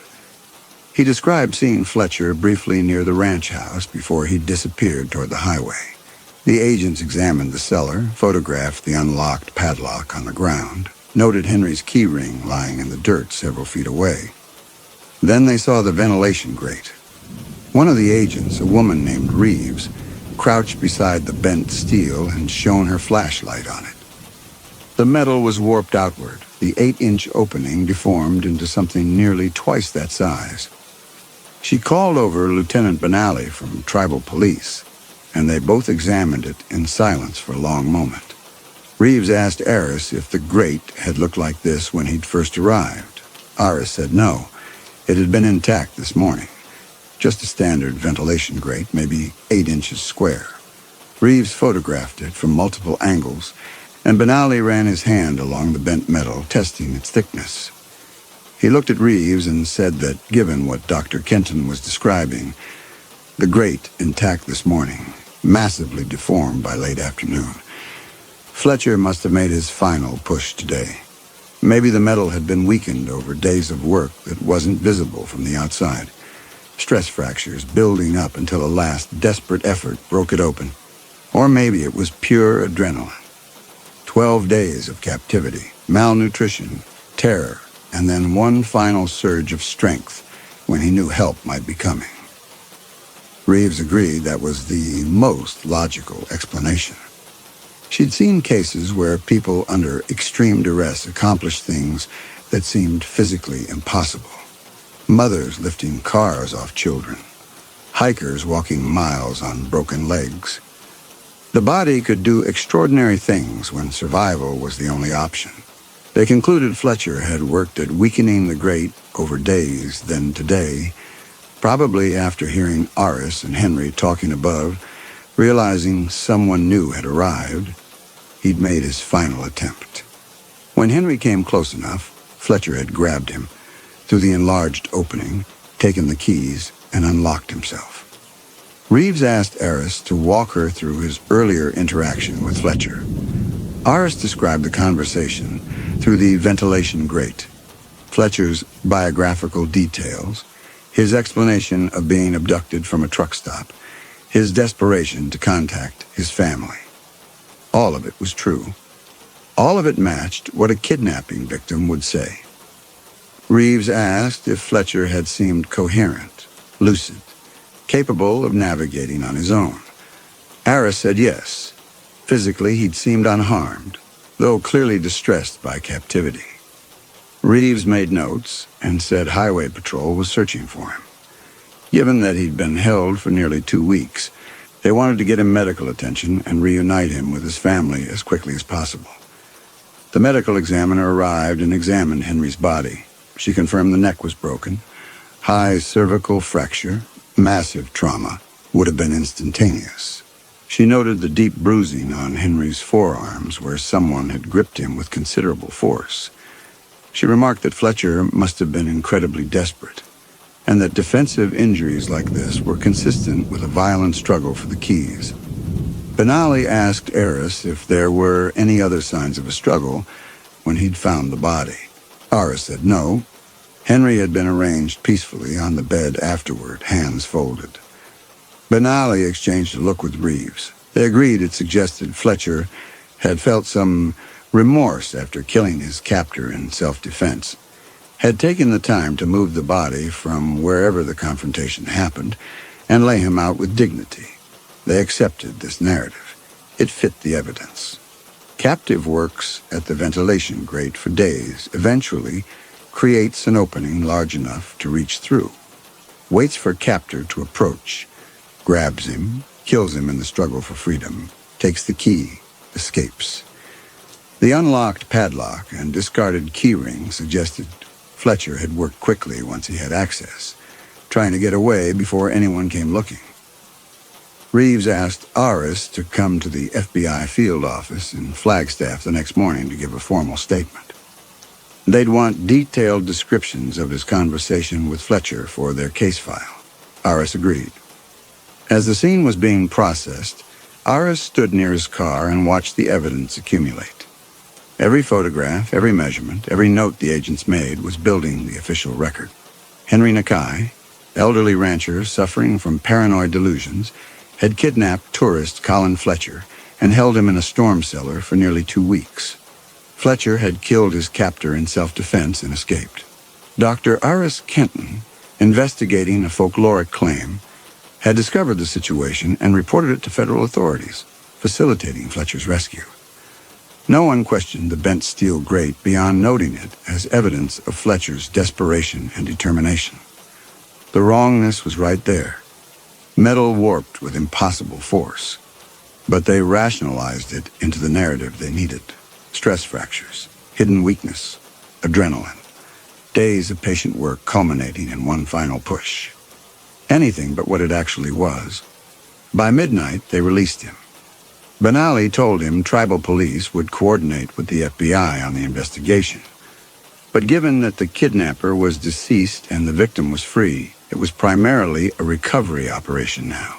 He described seeing Fletcher briefly near the ranch house before he disappeared toward the highway. The agents examined the cellar, photographed the unlocked padlock on the ground, noted Henry's key ring lying in the dirt several feet away. Then they saw the ventilation grate. One of the agents, a woman named Reeves, crouched beside the bent steel and shone her flashlight on it. The metal was warped outward, the 8-inch opening deformed into something nearly twice that size. She called over Lieutenant Benally from tribal police, and they both examined it in silence for a long moment. Reeves asked Aris if the grate had looked like this when he'd first arrived. Aris said no. It had been intact this morning. Just a standard ventilation grate, maybe 8 inches square. Reeves photographed it from multiple angles, and Benally ran his hand along the bent metal, testing its thickness. He looked at Reeves and said that, given what Dr. Kenton was describing, the grate intact this morning, massively deformed by late afternoon. Fletcher must have made his final push today. Maybe the metal had been weakened over days of work that wasn't visible from the outside. Stress fractures building up until a last desperate effort broke it open. Or maybe it was pure adrenaline. 12 days of captivity, malnutrition, terror, and then one final surge of strength when he knew help might be coming. Reeves agreed that was the most logical explanation. She'd seen cases where people under extreme duress accomplished things that seemed physically impossible. Mothers lifting cars off children. Hikers walking miles on broken legs. The body could do extraordinary things when survival was the only option. They concluded Fletcher had worked at weakening the grate over days, then today, probably after hearing Aris and Henry talking above, realizing someone new had arrived, he'd made his final attempt. When Henry came close enough, Fletcher had grabbed him through the enlarged opening, taken the keys, and unlocked himself. Reeves asked Aris to walk her through his earlier interaction with Fletcher. Aris described the conversation through the ventilation grate, Fletcher's biographical details, his explanation of being abducted from a truck stop, his desperation to contact his family. All of it was true. All of it matched what a kidnapping victim would say. Reeves asked if Fletcher had seemed coherent, lucid, capable of navigating on his own. Aris said yes. Physically, he'd seemed unharmed, though clearly distressed by captivity. Reeves made notes and said Highway Patrol was searching for him. Given that he'd been held for nearly 2 weeks, they wanted to get him medical attention and reunite him with his family as quickly as possible. The medical examiner arrived and examined Henry's body. She confirmed the neck was broken, high cervical fracture, massive trauma, would have been instantaneous. She noted the deep bruising on Henry's forearms where someone had gripped him with considerable force. She remarked that Fletcher must have been incredibly desperate, and that defensive injuries like this were consistent with a violent struggle for the keys. Benally asked Aris if there were any other signs of a struggle when he'd found the body. Aris said no. Henry had been arranged peacefully on the bed afterward, hands folded. Benally exchanged a look with Reeves. They agreed it suggested Fletcher had felt some remorse after killing his captor in self-defense, had taken the time to move the body from wherever the confrontation happened and lay him out with dignity. They accepted this narrative. It fit the evidence. Captive works at the ventilation grate for days, eventually creates an opening large enough to reach through, waits for captor to approach, grabs him, kills him in the struggle for freedom, takes the key, escapes. The unlocked padlock and discarded keyring suggested Fletcher had worked quickly once he had access, trying to get away before anyone came looking. Reeves asked Aris to come to the FBI field office in Flagstaff the next morning to give a formal statement. They'd want detailed descriptions of his conversation with Fletcher for their case file. Aris agreed. As the scene was being processed, Aris stood near his car and watched the evidence accumulate. Every photograph, every measurement, every note the agents made was building the official record. Henry Nakai, elderly rancher suffering from paranoid delusions, had kidnapped tourist Colin Fletcher and held him in a storm cellar for nearly 2 weeks. Fletcher had killed his captor in self-defense and escaped. Dr. Aris Kenton, investigating a folkloric claim, had discovered the situation and reported it to federal authorities, facilitating Fletcher's rescue. No one questioned the bent steel grate beyond noting it as evidence of Fletcher's desperation and determination. The wrongness was right there, metal warped with impossible force. But they rationalized it into the narrative they needed. Stress fractures, hidden weakness, adrenaline. Days of patient work culminating in one final push. Anything but what it actually was. By midnight, they released him. Benally told him tribal police would coordinate with the FBI on the investigation. But given that the kidnapper was deceased and the victim was free, it was primarily a recovery operation now.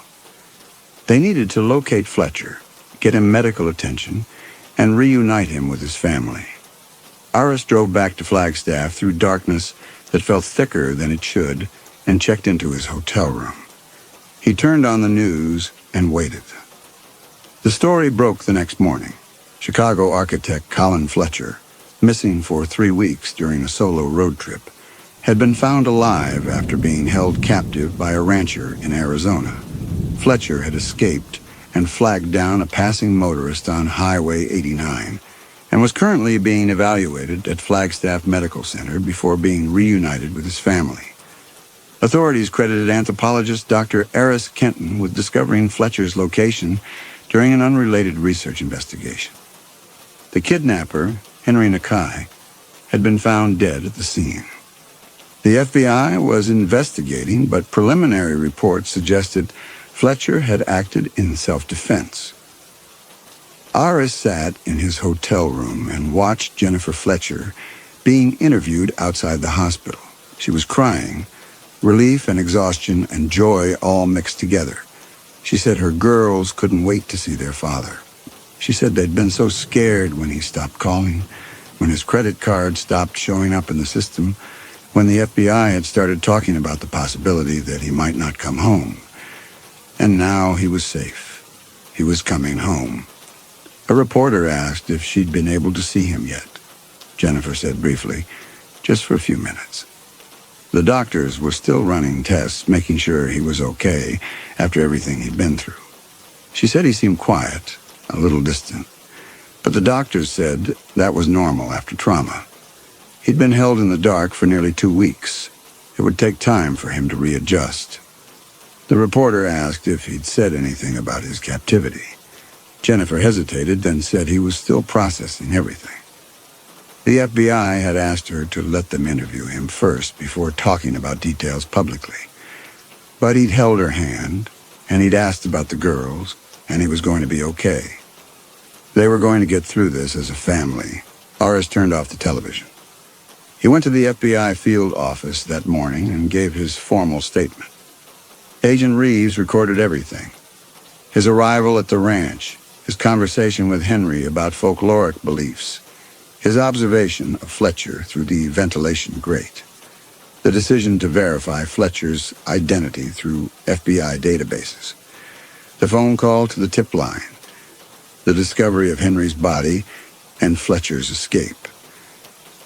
They needed to locate Fletcher, get him medical attention, and reunite him with his family. Aris drove back to Flagstaff through darkness that felt thicker than it should and checked into his hotel room. He turned on the news and waited. The story broke the next morning. Chicago architect Colin Fletcher, missing for 3 weeks during a solo road trip, had been found alive after being held captive by a rancher in Arizona. Fletcher had escaped and flagged down a passing motorist on Highway 89 and was currently being evaluated at Flagstaff Medical Center before being reunited with his family. Authorities credited anthropologist Dr. Aris Kenton with discovering Fletcher's location during an unrelated research investigation. The kidnapper, Henry Nakai, had been found dead at the scene. The FBI was investigating, but preliminary reports suggested Fletcher had acted in self-defense. Aris sat in his hotel room and watched Jennifer Fletcher being interviewed outside the hospital. She was crying, relief and exhaustion and joy all mixed together. She said her girls couldn't wait to see their father. She said they'd been so scared when he stopped calling, when his credit card stopped showing up in the system, when the FBI had started talking about the possibility that he might not come home. And now he was safe. He was coming home. A reporter asked if she'd been able to see him yet. Jennifer said briefly, just for a few minutes. The doctors were still running tests, making sure he was okay after everything he'd been through. She said he seemed quiet, a little distant. But the doctors said that was normal after trauma. He'd been held in the dark for nearly 2 weeks. It would take time for him to readjust. The reporter asked if he'd said anything about his captivity. Jennifer hesitated, then said he was still processing everything. The FBI had asked her to let them interview him first before talking about details publicly. But he'd held her hand, and he'd asked about the girls, and he was going to be okay. They were going to get through this as a family. Aris turned off the television. He went to the FBI field office that morning and gave his formal statement. Agent Reeves recorded everything. His arrival at the ranch, his conversation with Henry about folkloric beliefs, his observation of Fletcher through the ventilation grate, the decision to verify Fletcher's identity through FBI databases, the phone call to the tip line, the discovery of Henry's body, and Fletcher's escape.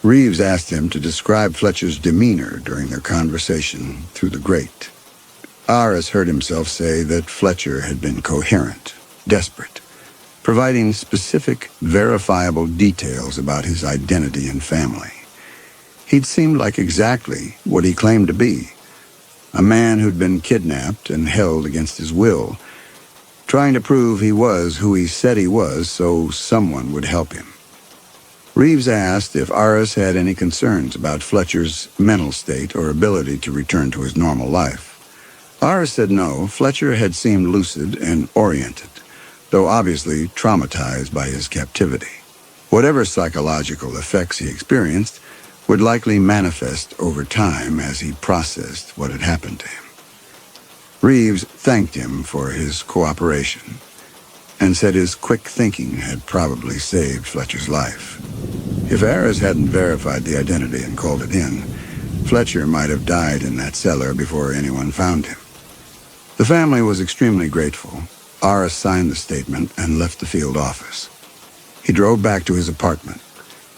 Reeves asked him to describe Fletcher's demeanor during their conversation through the grate. Aris heard himself say that Fletcher had been coherent, desperate, providing specific, verifiable details about his identity and family. He'd seemed like exactly what he claimed to be, a man who'd been kidnapped and held against his will, trying to prove he was who he said he was so someone would help him. Reeves asked if Aris had any concerns about Fletcher's mental state or ability to return to his normal life. Aris said no. Fletcher had seemed lucid and oriented, though obviously traumatized by his captivity. Whatever psychological effects he experienced would likely manifest over time as he processed what had happened to him. Reeves thanked him for his cooperation and said his quick thinking had probably saved Fletcher's life. If Aris hadn't verified the identity and called it in, Fletcher might have died in that cellar before anyone found him. The family was extremely grateful. Aris signed the statement and left the field office. He drove back to his apartment,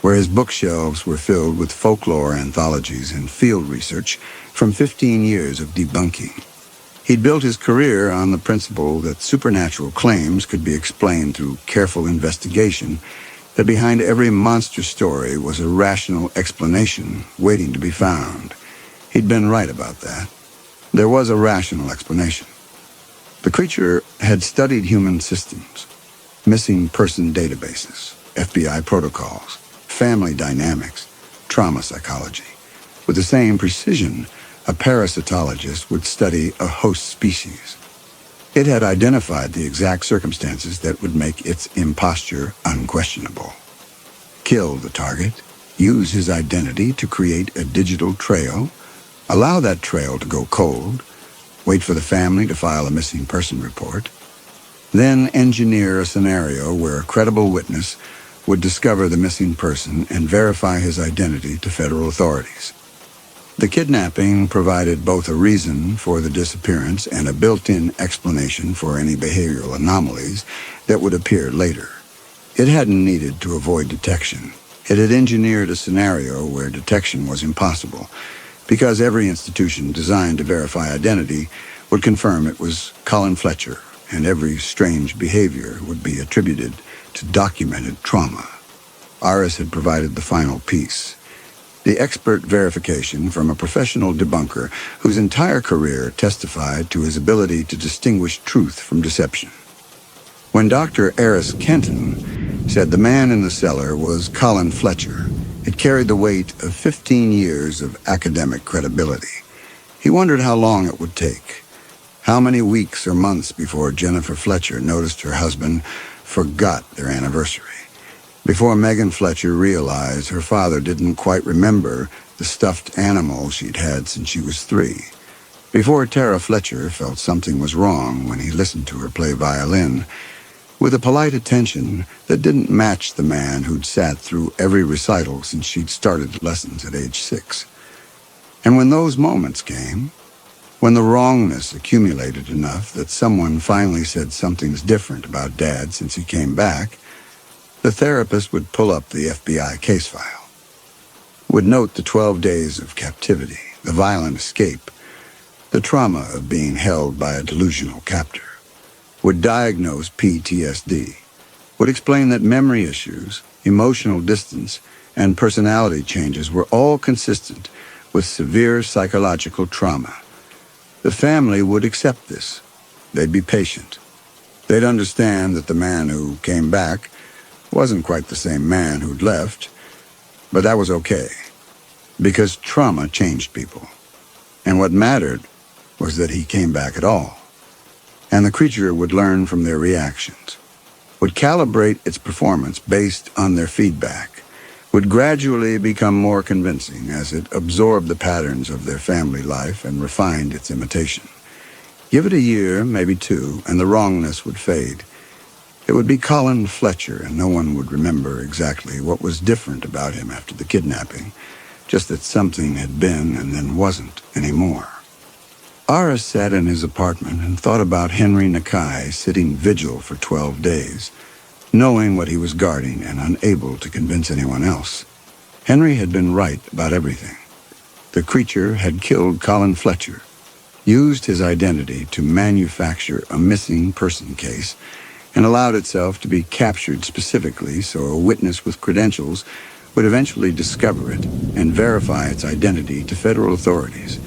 where his bookshelves were filled with folklore anthologies and field research from 15 years of debunking. He'd built his career on the principle that supernatural claims could be explained through careful investigation, that behind every monster story was a rational explanation waiting to be found. He'd been right about that. There was a rational explanation. The creature had studied human systems, missing person databases, FBI protocols, family dynamics, trauma psychology. With the same precision, a parasitologist would study a host species. It had identified the exact circumstances that would make its imposture unquestionable. Kill the target, use his identity to create a digital trail, allow that trail to go cold, wait for the family to file a missing person report, then engineer a scenario where a credible witness would discover the missing person and verify his identity to federal authorities. The kidnapping provided both a reason for the disappearance and a built-in explanation for any behavioral anomalies that would appear later. It hadn't needed to avoid detection. It had engineered a scenario where detection was impossible, because every institution designed to verify identity would confirm it was Colin Fletcher, and every strange behavior would be attributed to documented trauma. Aris had provided the final piece, the expert verification from a professional debunker whose entire career testified to his ability to distinguish truth from deception. When Dr. Aris Kenton said the man in the cellar was Colin Fletcher, it carried the weight of 15 years of academic credibility. He wondered how long it would take, how many weeks or months before Jennifer Fletcher noticed her husband forgot their anniversary, before Megan Fletcher realized her father didn't quite remember the stuffed animal she'd had since she was 3, before Tara Fletcher felt something was wrong when he listened to her play violin, with a polite attention that didn't match the man who'd sat through every recital since she'd started lessons at age 6. And when those moments came, when the wrongness accumulated enough that someone finally said something's different about Dad since he came back, the therapist would pull up the FBI case file, would note the 12 days of captivity, the violent escape, the trauma of being held by a delusional captor, would diagnose PTSD, would explain that memory issues, emotional distance, and personality changes were all consistent with severe psychological trauma. The family would accept this. They'd be patient. They'd understand that the man who came back wasn't quite the same man who'd left, but that was okay, because trauma changed people. And what mattered was that he came back at all. And the creature would learn from their reactions, would calibrate its performance based on their feedback, would gradually become more convincing as it absorbed the patterns of their family life and refined its imitation. Give it a year, maybe 2, and the wrongness would fade. It would be Colin Fletcher, and no one would remember exactly what was different about him after the kidnapping, just that something had been and then wasn't anymore. Aris sat in his apartment and thought about Henry Nakai sitting vigil for 12 days, knowing what he was guarding and unable to convince anyone else. Henry had been right about everything. The creature had killed Colin Fletcher, used his identity to manufacture a missing person case, and allowed itself to be captured specifically so a witness with credentials would eventually discover it and verify its identity to federal authorities.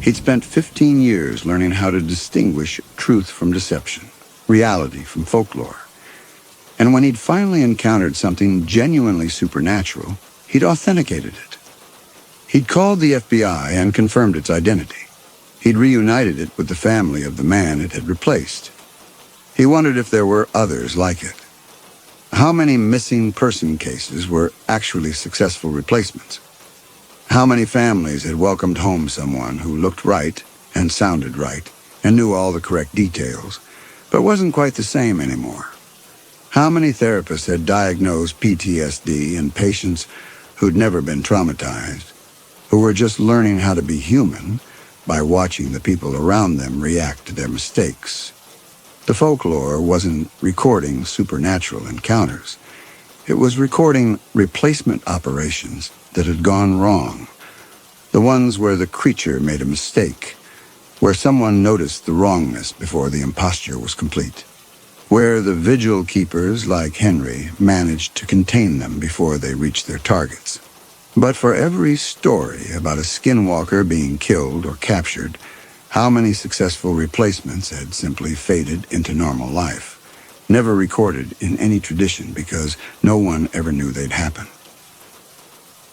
He'd spent 15 years learning how to distinguish truth from deception, reality from folklore. And when he'd finally encountered something genuinely supernatural, he'd authenticated it. He'd called the FBI and confirmed its identity. He'd reunited it with the family of the man it had replaced. He wondered if there were others like it. How many missing person cases were actually successful replacements? How many families had welcomed home someone who looked right and sounded right, and knew all the correct details, but wasn't quite the same anymore. How many therapists had diagnosed PTSD in patients who'd never been traumatized, who were just learning how to be human by watching the people around them react to their mistakes? The folklore wasn't recording supernatural encounters. It was recording replacement operations that had gone wrong. The ones where the creature made a mistake, where someone noticed the wrongness before the imposture was complete, where the vigil keepers like Henry managed to contain them before they reached their targets. But for every story about a skinwalker being killed or captured, how many successful replacements had simply faded into normal life, never recorded in any tradition because no one ever knew they'd happen?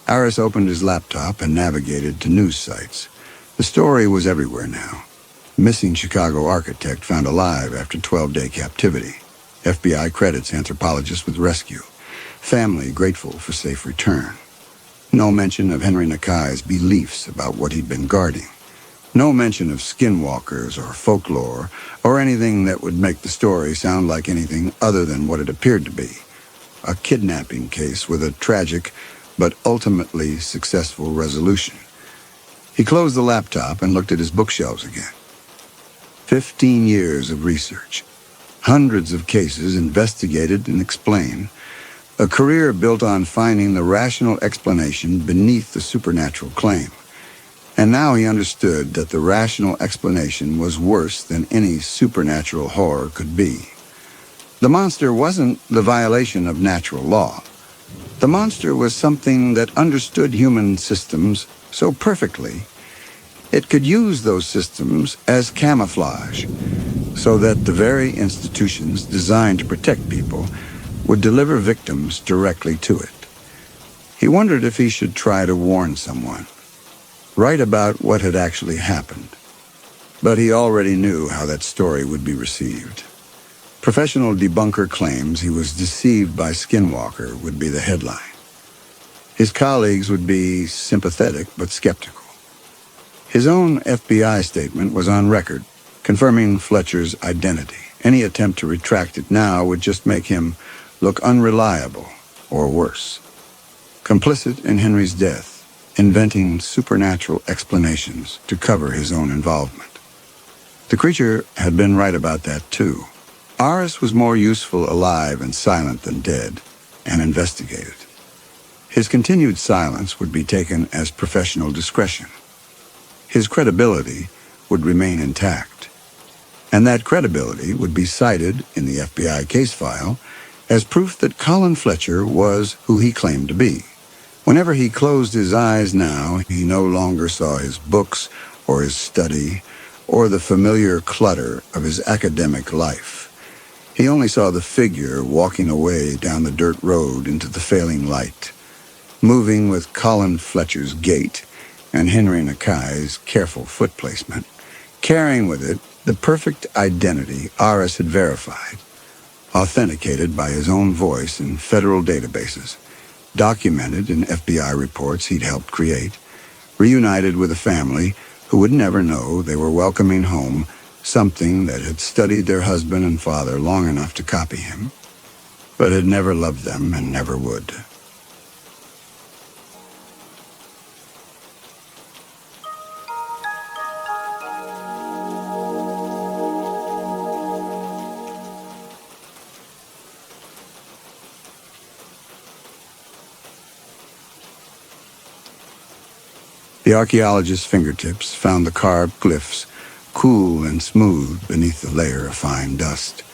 Aris opened his laptop and navigated to news sites. The story was everywhere now. Missing Chicago architect found alive after 12-day captivity. FBI credits anthropologist with rescue. Family grateful for safe return. No mention of Henry Nakai's beliefs about what he'd been guarding. No mention of skinwalkers or folklore or anything that would make the story sound like anything other than what it appeared to be. A kidnapping case with a tragic but ultimately successful resolution. He closed the laptop and looked at his bookshelves again. 15 years of research. Hundreds of cases investigated and explained. A career built on finding the rational explanation beneath the supernatural claim. And now he understood that the rational explanation was worse than any supernatural horror could be. The monster wasn't the violation of natural law. The monster was something that understood human systems so perfectly, it could use those systems as camouflage, so that the very institutions designed to protect people would deliver victims directly to it. He wondered if he should try to warn someone, write about what had actually happened. But he already knew how that story would be received. Professional debunker claims he was deceived by Skinwalker would be the headline. His colleagues would be sympathetic but skeptical. His own FBI statement was on record, confirming Fletcher's identity. Any attempt to retract it now would just make him look unreliable, or worse. Complicit in Henry's death, inventing supernatural explanations to cover his own involvement. The creature had been right about that too. Aris was more useful alive and silent than dead, and investigated. His continued silence would be taken as professional discretion. His credibility would remain intact, and that credibility would be cited in the FBI case file as proof that Colin Fletcher was who he claimed to be. Whenever he closed his eyes now, he no longer saw his books or his study or the familiar clutter of his academic life. He only saw the figure walking away down the dirt road into the failing light, moving with Colin Fletcher's gait and Henry Nakai's careful foot placement, carrying with it the perfect identity Aris had verified, authenticated by his own voice in federal databases, documented in FBI reports he'd helped create, reunited with a family who would never know they were welcoming home something that had studied their husband and father long enough to copy him, but had never loved them and never would. The archaeologist's fingertips found the carved glyphs cool and smooth beneath the layer of fine dust.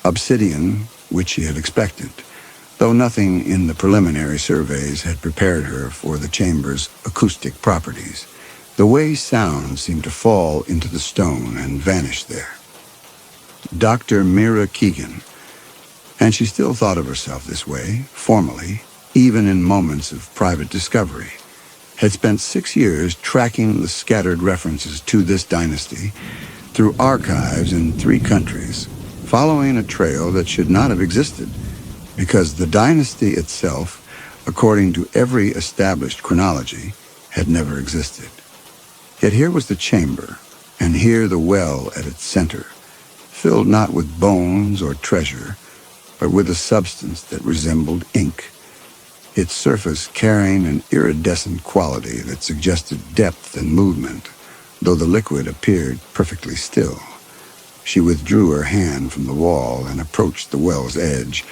Obsidian, which she had expected, though nothing in the preliminary surveys had prepared her for the chamber's acoustic properties. The way sound seemed to fall into the stone and vanish there. Dr. Mira Keegan, and she still thought of herself this way, formally, even in moments of private discovery, had spent 6 years tracking the scattered references to this dynasty through archives in 3 countries, following a trail that should not have existed, because the dynasty itself, according to every established chronology, had never existed. Yet here was the chamber, and here the well at its center, filled not with bones or treasure, but with a substance that resembled ink, its surface carrying an iridescent quality that suggested depth and movement, though the liquid appeared perfectly still. She withdrew her hand from the wall and approached the well's edge,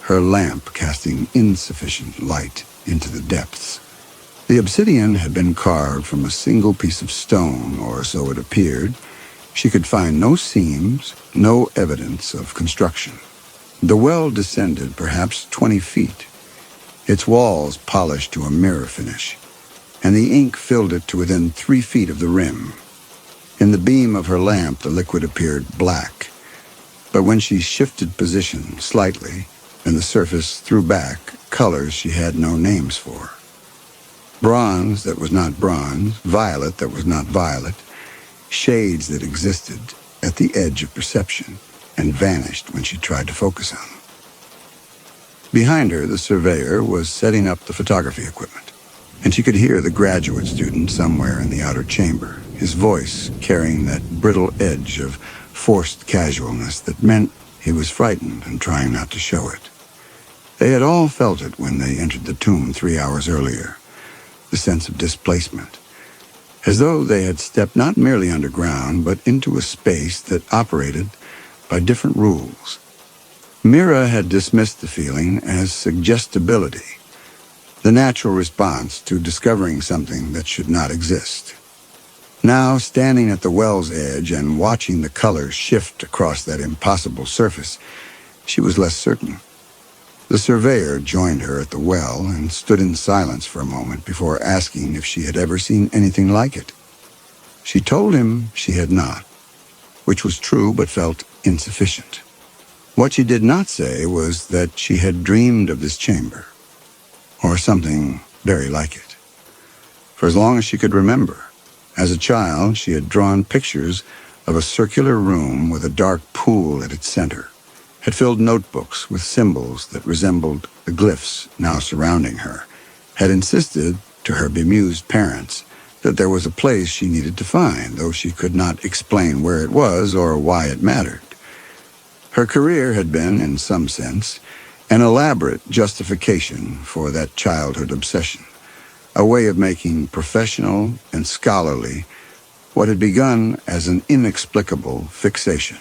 her lamp casting insufficient light into the depths. The obsidian had been carved from a single piece of stone, or so it appeared. She could find no seams, no evidence of construction. The well descended perhaps 20 feet, its walls polished to a mirror finish, and the ink filled it to within 3 feet of the rim. In the beam of her lamp, the liquid appeared black, but when she shifted position slightly and the surface threw back colors she had no names for. Bronze that was not bronze, violet that was not violet, shades that existed at the edge of perception and vanished when she tried to focus on them. Behind her, the surveyor was setting up the photography equipment, and she could hear the graduate student somewhere in the outer chamber, his voice carrying that brittle edge of forced casualness that meant he was frightened and trying not to show it. They had all felt it when they entered the tomb 3 hours earlier, the sense of displacement, as though they had stepped not merely underground, but into a space that operated by different rules. Mira had dismissed the feeling as suggestibility, the natural response to discovering something that should not exist. Now, standing at the well's edge and watching the colors shift across that impossible surface, she was less certain. The surveyor joined her at the well and stood in silence for a moment before asking if she had ever seen anything like it. She told him she had not, which was true but felt insufficient. What she did not say was that she had dreamed of this chamber, or something very like it. For as long as she could remember, as a child, she had drawn pictures of a circular room with a dark pool at its center, had filled notebooks with symbols that resembled the glyphs now surrounding her, had insisted to her bemused parents that there was a place she needed to find, though she could not explain where it was or why it mattered. Her career had been, in some sense, an elaborate justification for that childhood obsession, a way of making professional and scholarly what had begun as an inexplicable fixation.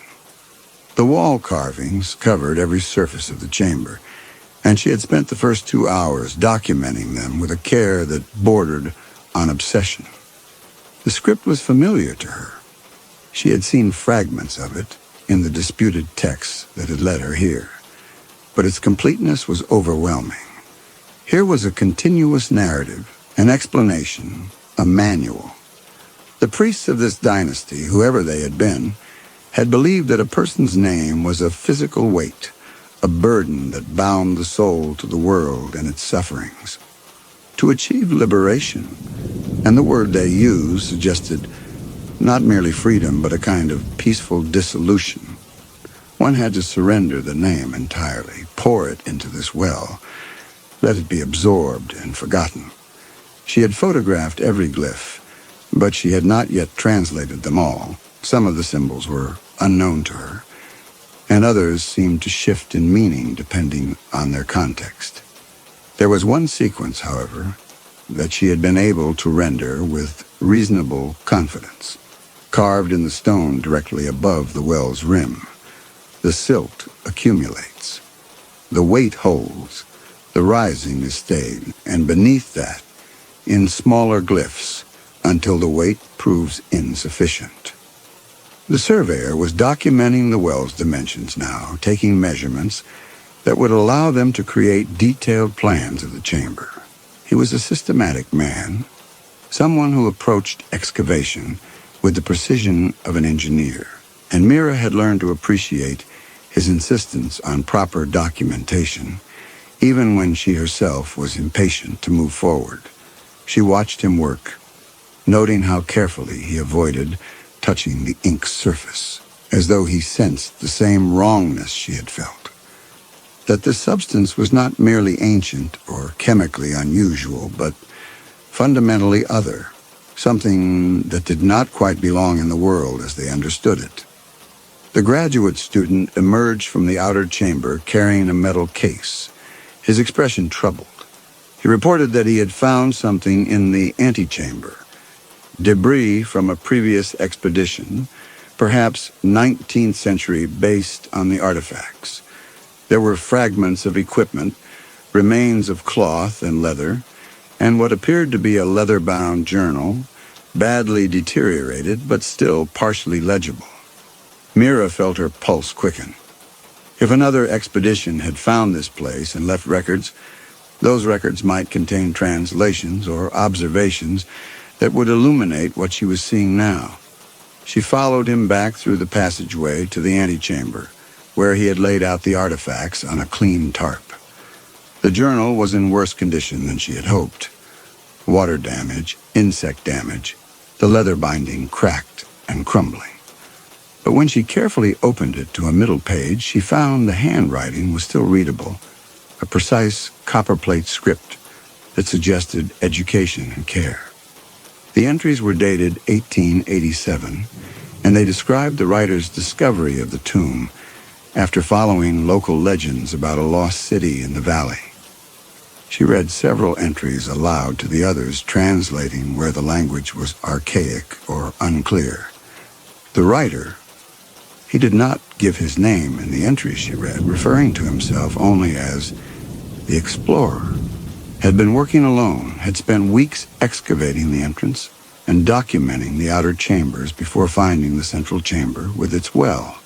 The wall carvings covered every surface of the chamber, and she had spent the first 2 hours documenting them with a care that bordered on obsession. The script was familiar to her. She had seen fragments of it in the disputed texts that had led her here, but its completeness was overwhelming. Here was a continuous narrative, an explanation, a manual. The priests of this dynasty, whoever they had been, had believed that a person's name was a physical weight, a burden that bound the soul to the world and its sufferings. To achieve liberation, and the word they used suggested not merely freedom, but a kind of peaceful dissolution, one had to surrender the name entirely, pour it into this well, let it be absorbed and forgotten. She had photographed every glyph, but she had not yet translated them all. Some of the symbols were unknown to her, and others seemed to shift in meaning depending on their context. There was one sequence, however, that she had been able to render with reasonable confidence, carved in the stone directly above the well's rim. The silt accumulates. The weight holds. The rising is stayed, and beneath that, in smaller glyphs, until the weight proves insufficient. The surveyor was documenting the well's dimensions now, taking measurements that would allow them to create detailed plans of the chamber. He was a systematic man, someone who approached excavation with the precision of an engineer, and Mira had learned to appreciate his insistence on proper documentation, even when she herself was impatient to move forward. She watched him work, noting how carefully he avoided touching the ink's surface, as though he sensed the same wrongness she had felt. That the substance was not merely ancient or chemically unusual, but fundamentally other, something that did not quite belong in the world as they understood it. The graduate student emerged from the outer chamber carrying a metal case, his expression troubled. He reported that he had found something in the antechamber, debris from a previous expedition, perhaps 19th century based on the artifacts. There were fragments of equipment, remains of cloth and leather, and what appeared to be a leather-bound journal, badly deteriorated but still partially legible. Mira felt her pulse quicken. If another expedition had found this place and left records, those records might contain translations or observations that would illuminate what she was seeing now. She followed him back through the passageway to the antechamber, where he had laid out the artifacts on a clean tarp. The journal was in worse condition than she had hoped. Water damage, insect damage, the leather binding cracked and crumbling. But when she carefully opened it to a middle page, she found the handwriting was still readable, a precise copperplate script that suggested education and care. The entries were dated 1887, and they described the writer's discovery of the tomb after following local legends about a lost city in the valley. She read several entries aloud to the others, translating where the language was archaic or unclear. The writer, he did not give his name in the entries she read, referring to himself only as the explorer, had been working alone, had spent weeks excavating the entrance and documenting the outer chambers before finding the central chamber with its well.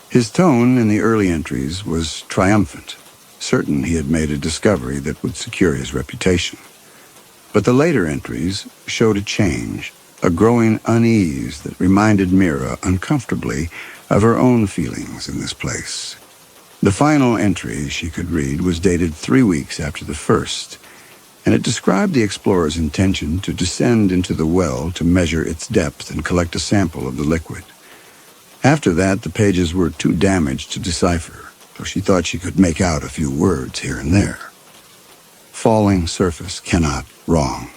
His tone in the early entries was triumphant, certain he had made a discovery that would secure his reputation. But the later entries showed a change, a growing unease that reminded Mira uncomfortably of her own feelings in this place. The final entry she could read was dated 3 weeks after the first, and it described the explorer's intention to descend into the well to measure its depth and collect a sample of the liquid. After that, the pages were too damaged to decipher, though she thought she could make out a few words here and there. Falling surface cannot wrong.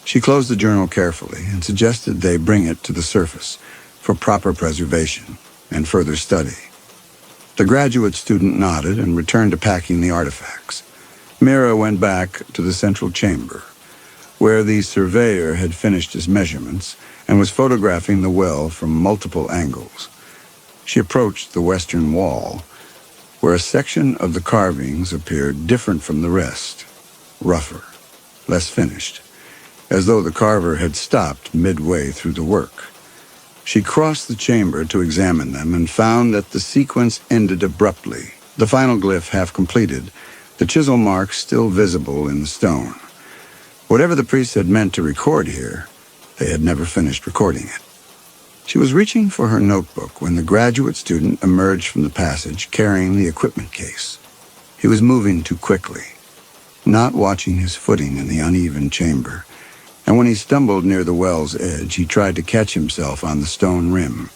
She closed the journal carefully and suggested they bring it to the surface for proper preservation and further study. The graduate student nodded and returned to packing the artifacts. Mira went back to the central chamber, where the surveyor had finished his measurements and was photographing the well from multiple angles. She approached the western wall, where a section of the carvings appeared different from the rest, rougher, less finished, as though the carver had stopped midway through the work. She crossed the chamber to examine them and found that the sequence ended abruptly, the final glyph half completed, the chisel marks still visible in the stone. Whatever the priest had meant to record here, they had never finished recording it. She was reaching for her notebook when the graduate student emerged from the passage carrying the equipment case. He was moving too quickly, not watching his footing in the uneven chamber, and when he stumbled near the well's edge, he tried to catch himself on the stone rim.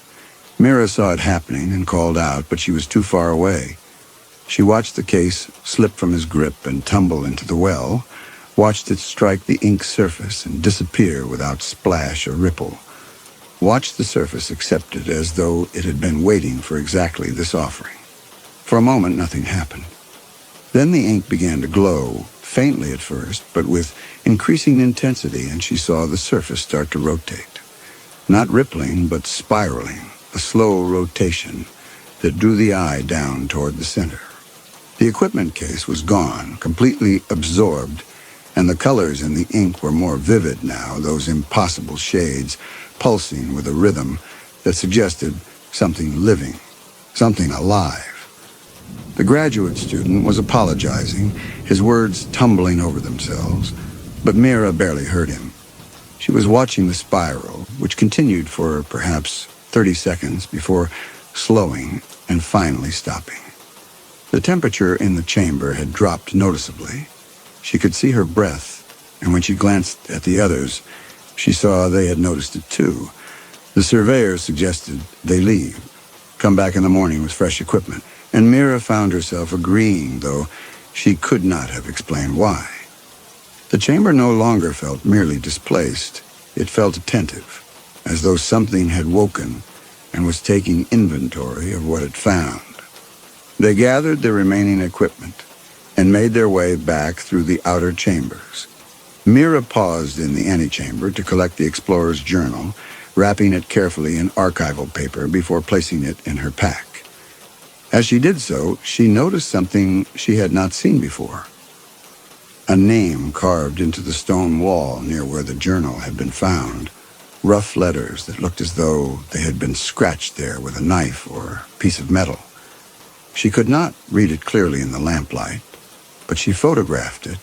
Mira saw it happening and called out, but she was too far away. She watched the case slip from his grip and tumble into the well, watched it strike the ink surface and disappear without splash or ripple, watched the surface accept it as though it had been waiting for exactly this offering. For a moment, nothing happened. Then the ink began to glow, faintly at first, but with increasing intensity, and she saw the surface start to rotate. Not rippling, but spiraling, a slow rotation that drew the eye down toward the center. The equipment case was gone, completely absorbed, and the colors in the ink were more vivid now, those impossible shades pulsing with a rhythm that suggested something living, something alive. The graduate student was apologizing, his words tumbling over themselves, but Mira barely heard him. She was watching the spiral, which continued for perhaps 30 seconds before slowing and finally stopping. The temperature in the chamber had dropped noticeably. She could see her breath, and when she glanced at the others, she saw they had noticed it too. The surveyor suggested they leave, come back in the morning with fresh equipment, and Mira found herself agreeing, though she could not have explained why. The chamber no longer felt merely displaced. It felt attentive, as though something had woken and was taking inventory of what it found. They gathered the remaining equipment and made their way back through the outer chambers. Mira paused in the antechamber to collect the explorer's journal, wrapping it carefully in archival paper before placing it in her pack. As she did so, she noticed something she had not seen before. A name carved into the stone wall near where the journal had been found. Rough letters that looked as though they had been scratched there with a knife or piece of metal. She could not read it clearly in the lamplight, but she photographed it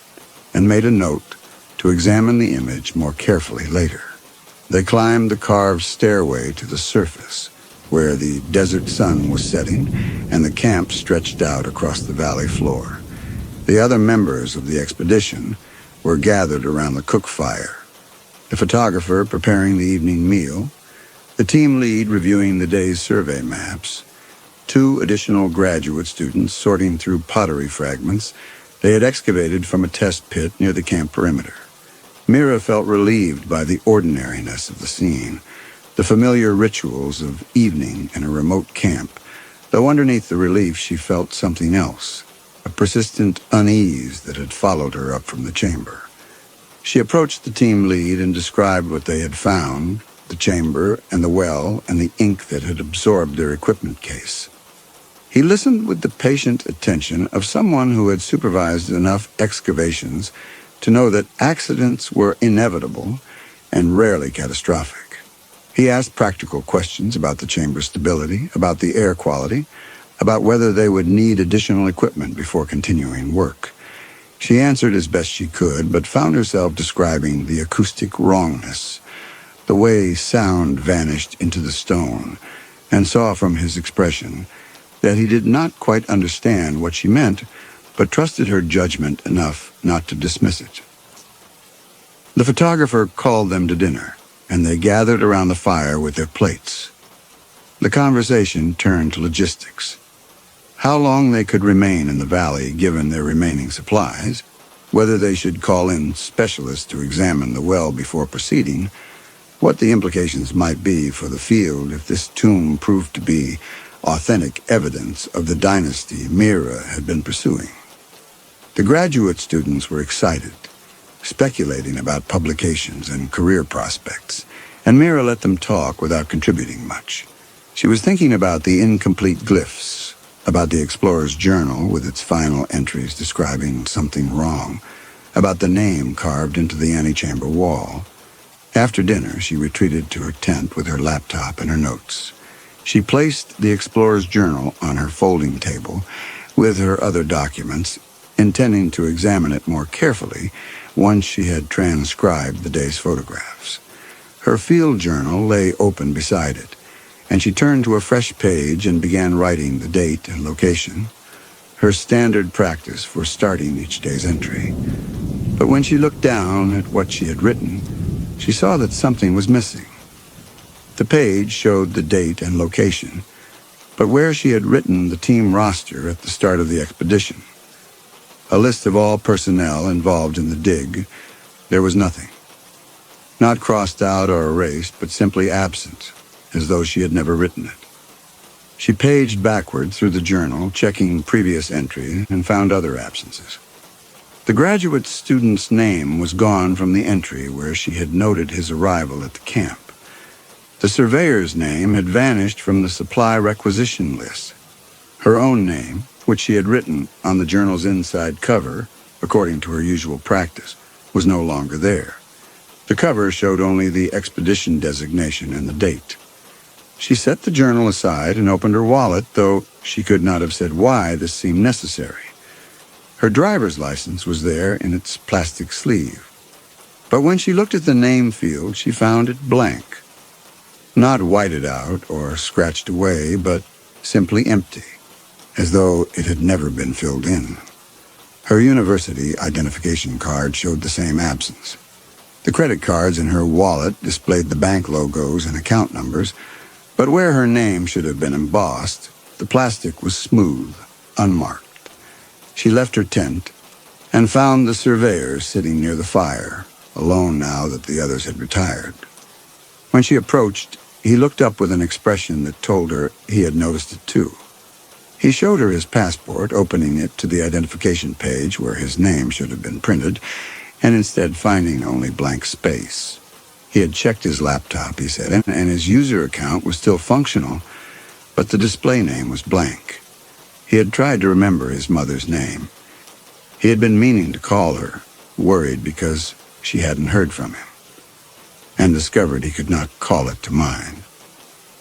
and made a note to examine the image more carefully later. They climbed the carved stairway to the surface, where the desert sun was setting and the camp stretched out across the valley floor. The other members of the expedition were gathered around the cook fire, the photographer preparing the evening meal, the team lead reviewing the day's survey maps, 2 additional graduate students sorting through pottery fragments they had excavated from a test pit near the camp perimeter. Mira felt relieved by the ordinariness of the scene, the familiar rituals of evening in a remote camp, though underneath the relief she felt something else, a persistent unease that had followed her up from the chamber. She approached the team lead and described what they had found, the chamber and the well and the ink that had absorbed their equipment case. He listened with the patient attention of someone who had supervised enough excavations to know that accidents were inevitable and rarely catastrophic. He asked practical questions about the chamber's stability, about the air quality, about whether they would need additional equipment before continuing work. She answered as best she could, but found herself describing the acoustic wrongness, the way sound vanished into the stone, and saw from his expression that he did not quite understand what she meant, but trusted her judgment enough not to dismiss it. The photographer called them to dinner, and they gathered around the fire with their plates. The conversation turned to logistics. How long they could remain in the valley given their remaining supplies, whether they should call in specialists to examine the well before proceeding, what the implications might be for the field if this tomb proved to be authentic evidence of the dynasty Mira had been pursuing. The graduate students were excited, speculating about publications and career prospects, and Mira let them talk without contributing much. She was thinking about the incomplete glyphs, about the explorer's journal with its final entries describing something wrong, about the name carved into the antechamber wall. After dinner, she retreated to her tent with her laptop and her notes. She placed the explorer's journal on her folding table with her other documents, intending to examine it more carefully once she had transcribed the day's photographs. Her field journal lay open beside it, and she turned to a fresh page and began writing the date and location, her standard practice for starting each day's entry. But when she looked down at what she had written, she saw that something was missing. The page showed the date and location, but where she had written the team roster at the start of the expedition, a list of all personnel involved in the dig, there was nothing. Not crossed out or erased, but simply absent, as though she had never written it. She paged backward through the journal, checking previous entries, and found other absences. The graduate student's name was gone from the entry where she had noted his arrival at the camp. The surveyor's name had vanished from the supply requisition list. Her own name, which she had written on the journal's inside cover, according to her usual practice, was no longer there. The cover showed only the expedition designation and the date. She set the journal aside and opened her wallet, though she could not have said why this seemed necessary. Her driver's license was there in its plastic sleeve. But when she looked at the name field, she found it blank. Not whited out or scratched away, but simply empty, as though it had never been filled in. Her university identification card showed the same absence. The credit cards in her wallet displayed the bank logos and account numbers, but where her name should have been embossed, the plastic was smooth, unmarked. She left her tent and found the surveyor sitting near the fire, alone now that the others had retired. When she approached, he looked up with an expression that told her he had noticed it too. He showed her his passport, opening it to the identification page where his name should have been printed, and instead finding only blank space. He had checked his laptop, he said, and his user account was still functional, but the display name was blank. He had tried to remember his mother's name. He had been meaning to call her, worried because she hadn't heard from him, and discovered he could not call it to mind.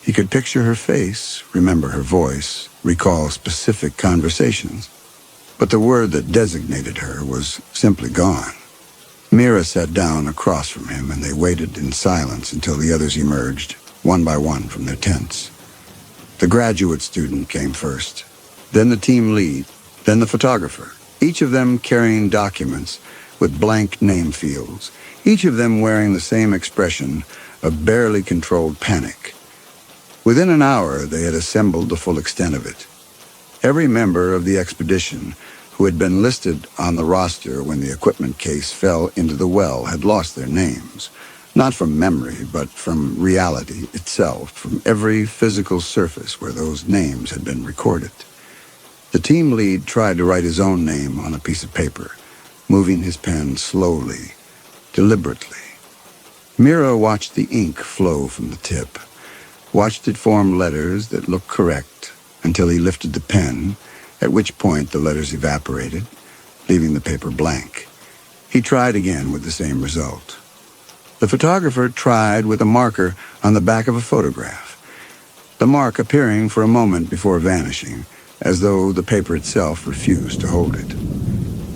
He could picture her face, remember her voice, recall specific conversations, but the word that designated her was simply gone. Mira sat down across from him, and they waited in silence until the others emerged, one by one, from their tents. The graduate student came first, then the team lead, then the photographer, each of them carrying documents with blank name fields, each of them wearing the same expression of barely controlled panic. Within an hour, they had assembled the full extent of it. Every member of the expedition who had been listed on the roster when the equipment case fell into the well had lost their names, not from memory, but from reality itself, from every physical surface where those names had been recorded. The team lead tried to write his own name on a piece of paper, moving his pen slowly, deliberately. Mira watched the ink flow from the tip, watched it form letters that looked correct until he lifted the pen, at which point the letters evaporated, leaving the paper blank. He tried again with the same result. The photographer tried with a marker on the back of a photograph, the mark appearing for a moment before vanishing, as though the paper itself refused to hold it.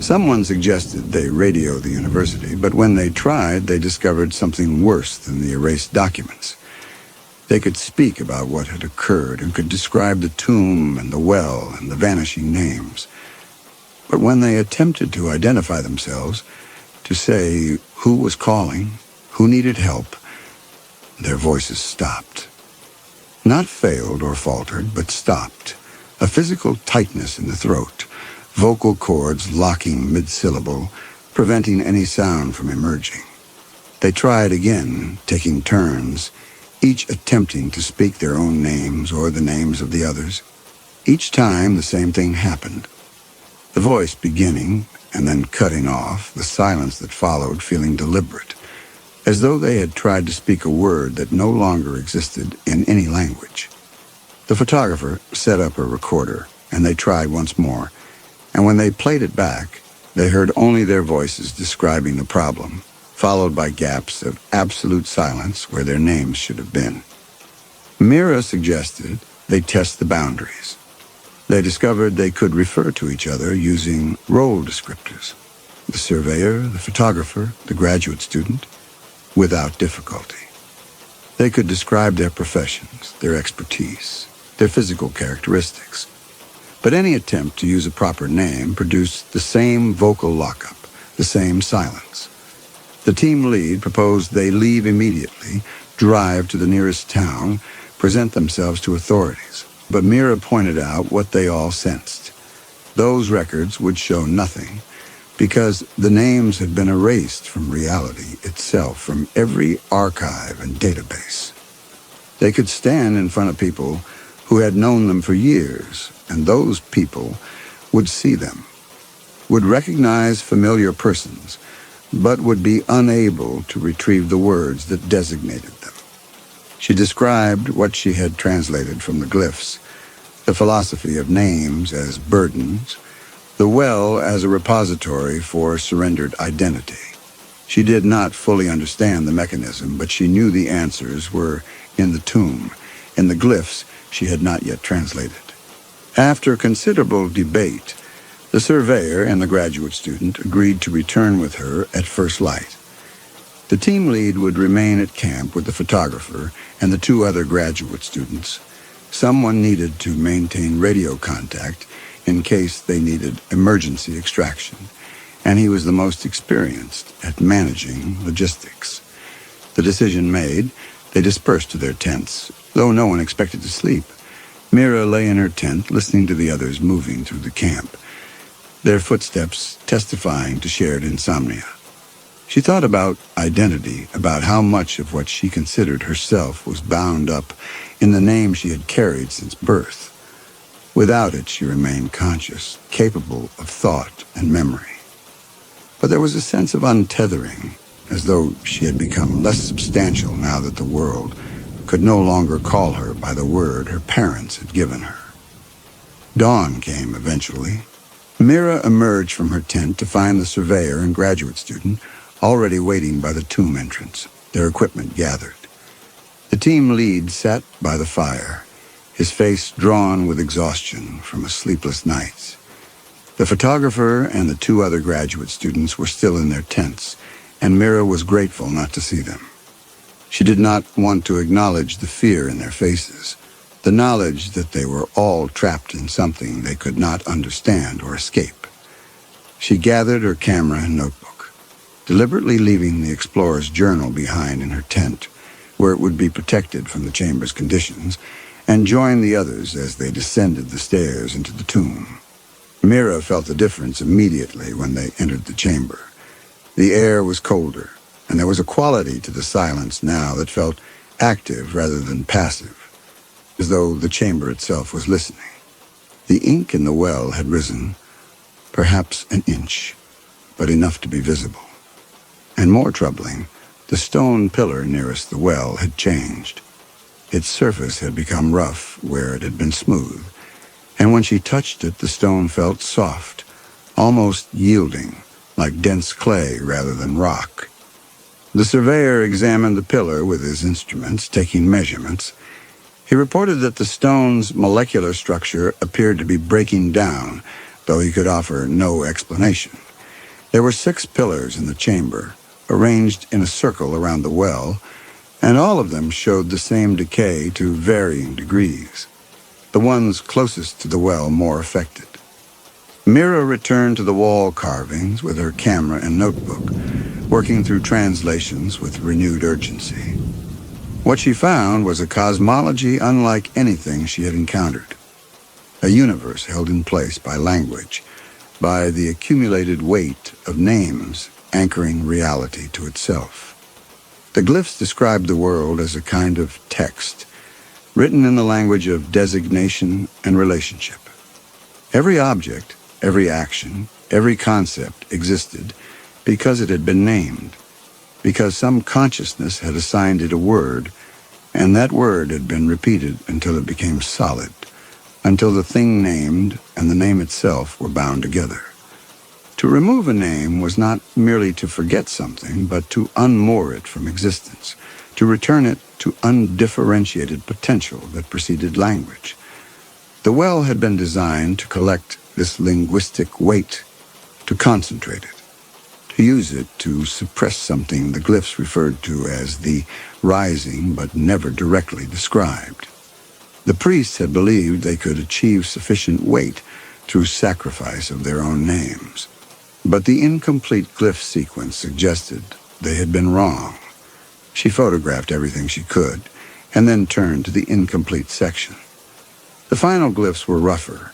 Someone suggested they radio the university, but when they tried, they discovered something worse than the erased documents. They could speak about what had occurred and could describe the tomb and the well and the vanishing names. But when they attempted to identify themselves, to say who was calling, who needed help, their voices stopped. Not failed or faltered, but stopped. A physical tightness in the throat, vocal cords locking mid-syllable, preventing any sound from emerging. They tried again, taking turns, each attempting to speak their own names or the names of the others. Each time the same thing happened. The voice beginning and then cutting off, the silence that followed feeling deliberate, as though they had tried to speak a word that no longer existed in any language. The photographer set up a recorder, and they tried once more, and when they played it back, they heard only their voices describing the problem, followed by gaps of absolute silence where their names should have been. Mira suggested they test the boundaries. They discovered they could refer to each other using role descriptors, the surveyor, the photographer, the graduate student, without difficulty. They could describe their professions, their expertise, their physical characteristics. But any attempt to use a proper name produced the same vocal lockup, the same silence. The team lead proposed they leave immediately, drive to the nearest town, present themselves to authorities. But Mira pointed out what they all sensed. Those records would show nothing, because the names had been erased from reality itself, from every archive and database. They could stand in front of people who had known them for years, and those people would see them, would recognize familiar persons, but would be unable to retrieve the words that designated them. She described what she had translated from the glyphs, the philosophy of names as burdens, the well as a repository for surrendered identity. She did not fully understand the mechanism, but she knew the answers were in the tomb, in the glyphs she had not yet translated. After considerable debate, the surveyor and the graduate student agreed to return with her at first light. The team lead would remain at camp with the photographer and the two other graduate students. Someone needed to maintain radio contact in case they needed emergency extraction, and he was the most experienced at managing logistics. The decision made, they dispersed to their tents, though no one expected to sleep. Mira lay in her tent, listening to the others moving through the camp, their footsteps testifying to shared insomnia. She thought about identity, about how much of what she considered herself was bound up in the name she had carried since birth. Without it, she remained conscious, capable of thought and memory. But there was a sense of untethering, as though she had become less substantial now that the world could no longer call her by the word her parents had given her. Dawn came eventually. Mira emerged from her tent to find the surveyor and graduate student already waiting by the tomb entrance, their equipment gathered. The team lead sat by the fire, his face drawn with exhaustion from a sleepless night. The photographer and the two other graduate students were still in their tents, and Mira was grateful not to see them. She did not want to acknowledge the fear in their faces, the knowledge that they were all trapped in something they could not understand or escape. She gathered her camera and notebook, deliberately leaving the explorer's journal behind in her tent, where it would be protected from the chamber's conditions, and joined the others as they descended the stairs into the tomb. Mira felt the difference immediately when they entered the chamber. The air was colder, and there was a quality to the silence now that felt active rather than passive, as though the chamber itself was listening. The ink in the well had risen, perhaps an inch, but enough to be visible. And more troubling, the stone pillar nearest the well had changed. Its surface had become rough where it had been smooth, and when she touched it, the stone felt soft, almost yielding, like dense clay rather than rock. The surveyor examined the pillar with his instruments, taking measurements. He reported that the stone's molecular structure appeared to be breaking down, though he could offer no explanation. There were 6 pillars in the chamber, arranged in a circle around the well, and all of them showed the same decay to varying degrees, the ones closest to the well more affected. Mira returned to the wall carvings with her camera and notebook, working through translations with renewed urgency. What she found was a cosmology unlike anything she had encountered, a universe held in place by language, by the accumulated weight of names anchoring reality to itself. The glyphs described the world as a kind of text, written in the language of designation and relationship. Every object, every action, every concept existed because it had been named, because some consciousness had assigned it a word, and that word had been repeated until it became solid, until the thing named and the name itself were bound together. To remove a name was not merely to forget something, but to unmoor it from existence, to return it to undifferentiated potential that preceded language. The well had been designed to collect this linguistic weight, to concentrate it, to use it to suppress something the glyphs referred to as the rising but never directly described. The priests had believed they could achieve sufficient weight through sacrifice of their own names. But the incomplete glyph sequence suggested they had been wrong. She photographed everything she could, and then turned to the incomplete section. The final glyphs were rougher,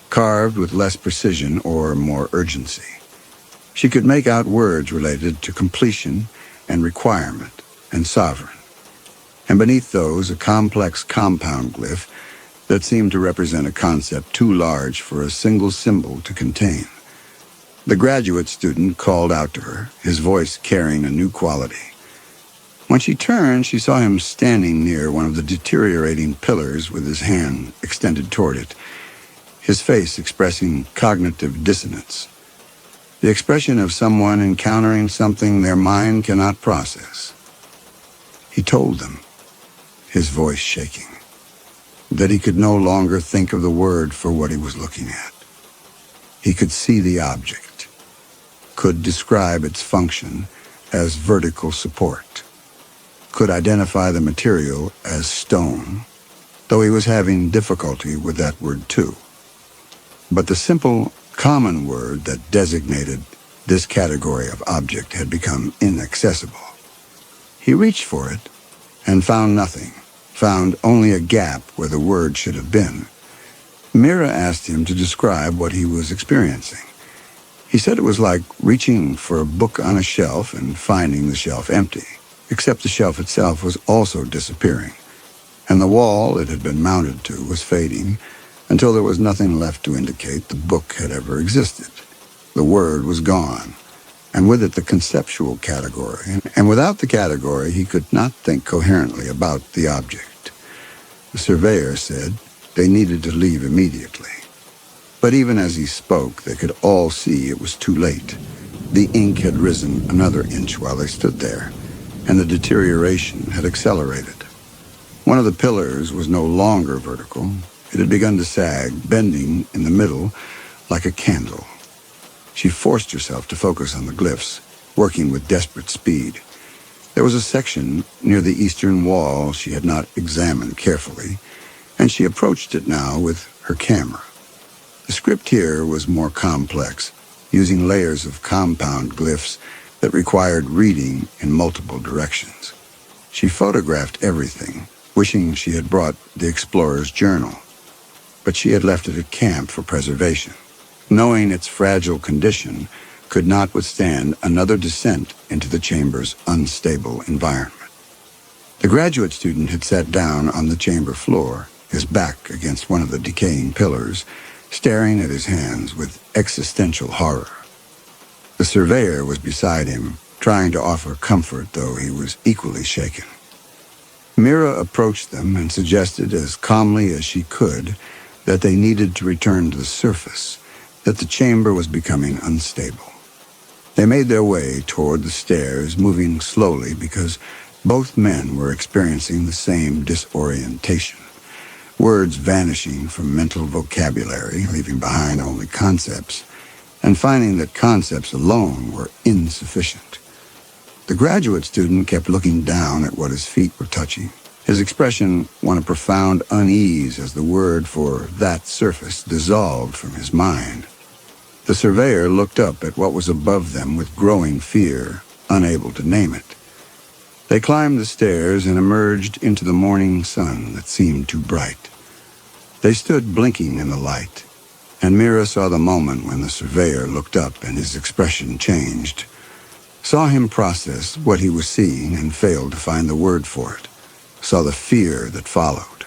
carved with less precision or more urgency. She could make out words related to completion and requirement and sovereign. And beneath those, a complex compound glyph that seemed to represent a concept too large for a single symbol to contain. The graduate student called out to her, his voice carrying a new quality. When she turned, she saw him standing near one of the deteriorating pillars with his hand extended toward it, his face expressing cognitive dissonance, the expression of someone encountering something their mind cannot process. He told them, his voice shaking, that he could no longer think of the word for what he was looking at. He could see the object, could describe its function as vertical support, could identify the material as stone, though he was having difficulty with that word too. But the simple, common word that designated this category of object had become inaccessible. He reached for it and found nothing, found only a gap where the word should have been. Mira asked him to describe what he was experiencing. He said it was like reaching for a book on a shelf and finding the shelf empty, except the shelf itself was also disappearing, and the wall it had been mounted to was fading until there was nothing left to indicate the book had ever existed. The word was gone, and with it the conceptual category, and without the category he could not think coherently about the object. The surveyor said they needed to leave immediately. But even as he spoke, they could all see it was too late. The ink had risen another inch while they stood there, and the deterioration had accelerated. One of the pillars was no longer vertical. It had begun to sag, bending in the middle like a candle. She forced herself to focus on the glyphs, working with desperate speed. There was a section near the eastern wall she had not examined carefully, and she approached it now with her camera. The script here was more complex, using layers of compound glyphs that required reading in multiple directions. She photographed everything, wishing she had brought the explorer's journal, but she had left it at camp for preservation, knowing its fragile condition could not withstand another descent into the chamber's unstable environment. The graduate student had sat down on the chamber floor, his back against one of the decaying pillars, staring at his hands with existential horror. The surveyor was beside him, trying to offer comfort, though he was equally shaken. Mira approached them and suggested as calmly as she could that they needed to return to the surface, that the chamber was becoming unstable. They made their way toward the stairs, moving slowly because both men were experiencing the same disorientation. Words vanishing from mental vocabulary, leaving behind only concepts, and finding that concepts alone were insufficient. The graduate student kept looking down at what his feet were touching, his expression one of profound unease as the word for that surface dissolved from his mind. The surveyor looked up at what was above them with growing fear, unable to name it. They climbed the stairs and emerged into the morning sun that seemed too bright. They stood blinking in the light, and Mira saw the moment when the surveyor looked up and his expression changed, saw him process what he was seeing and failed to find the word for it, saw the fear that followed.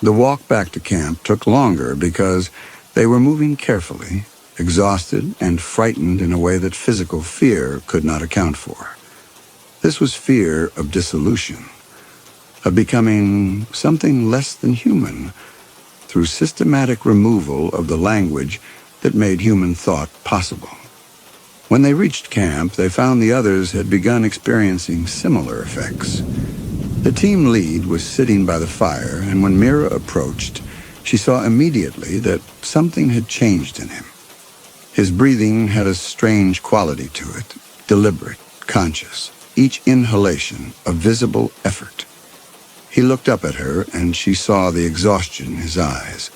The walk back to camp took longer because they were moving carefully, exhausted and frightened in a way that physical fear could not account for. This was fear of dissolution, of becoming something less than human through systematic removal of the language that made human thought possible. When they reached camp, they found the others had begun experiencing similar effects. The team lead was sitting by the fire, and when Mira approached, she saw immediately that something had changed in him. His breathing had a strange quality to it, deliberate, conscious, each inhalation a visible effort. He looked up at her, and she saw the exhaustion in his eyes,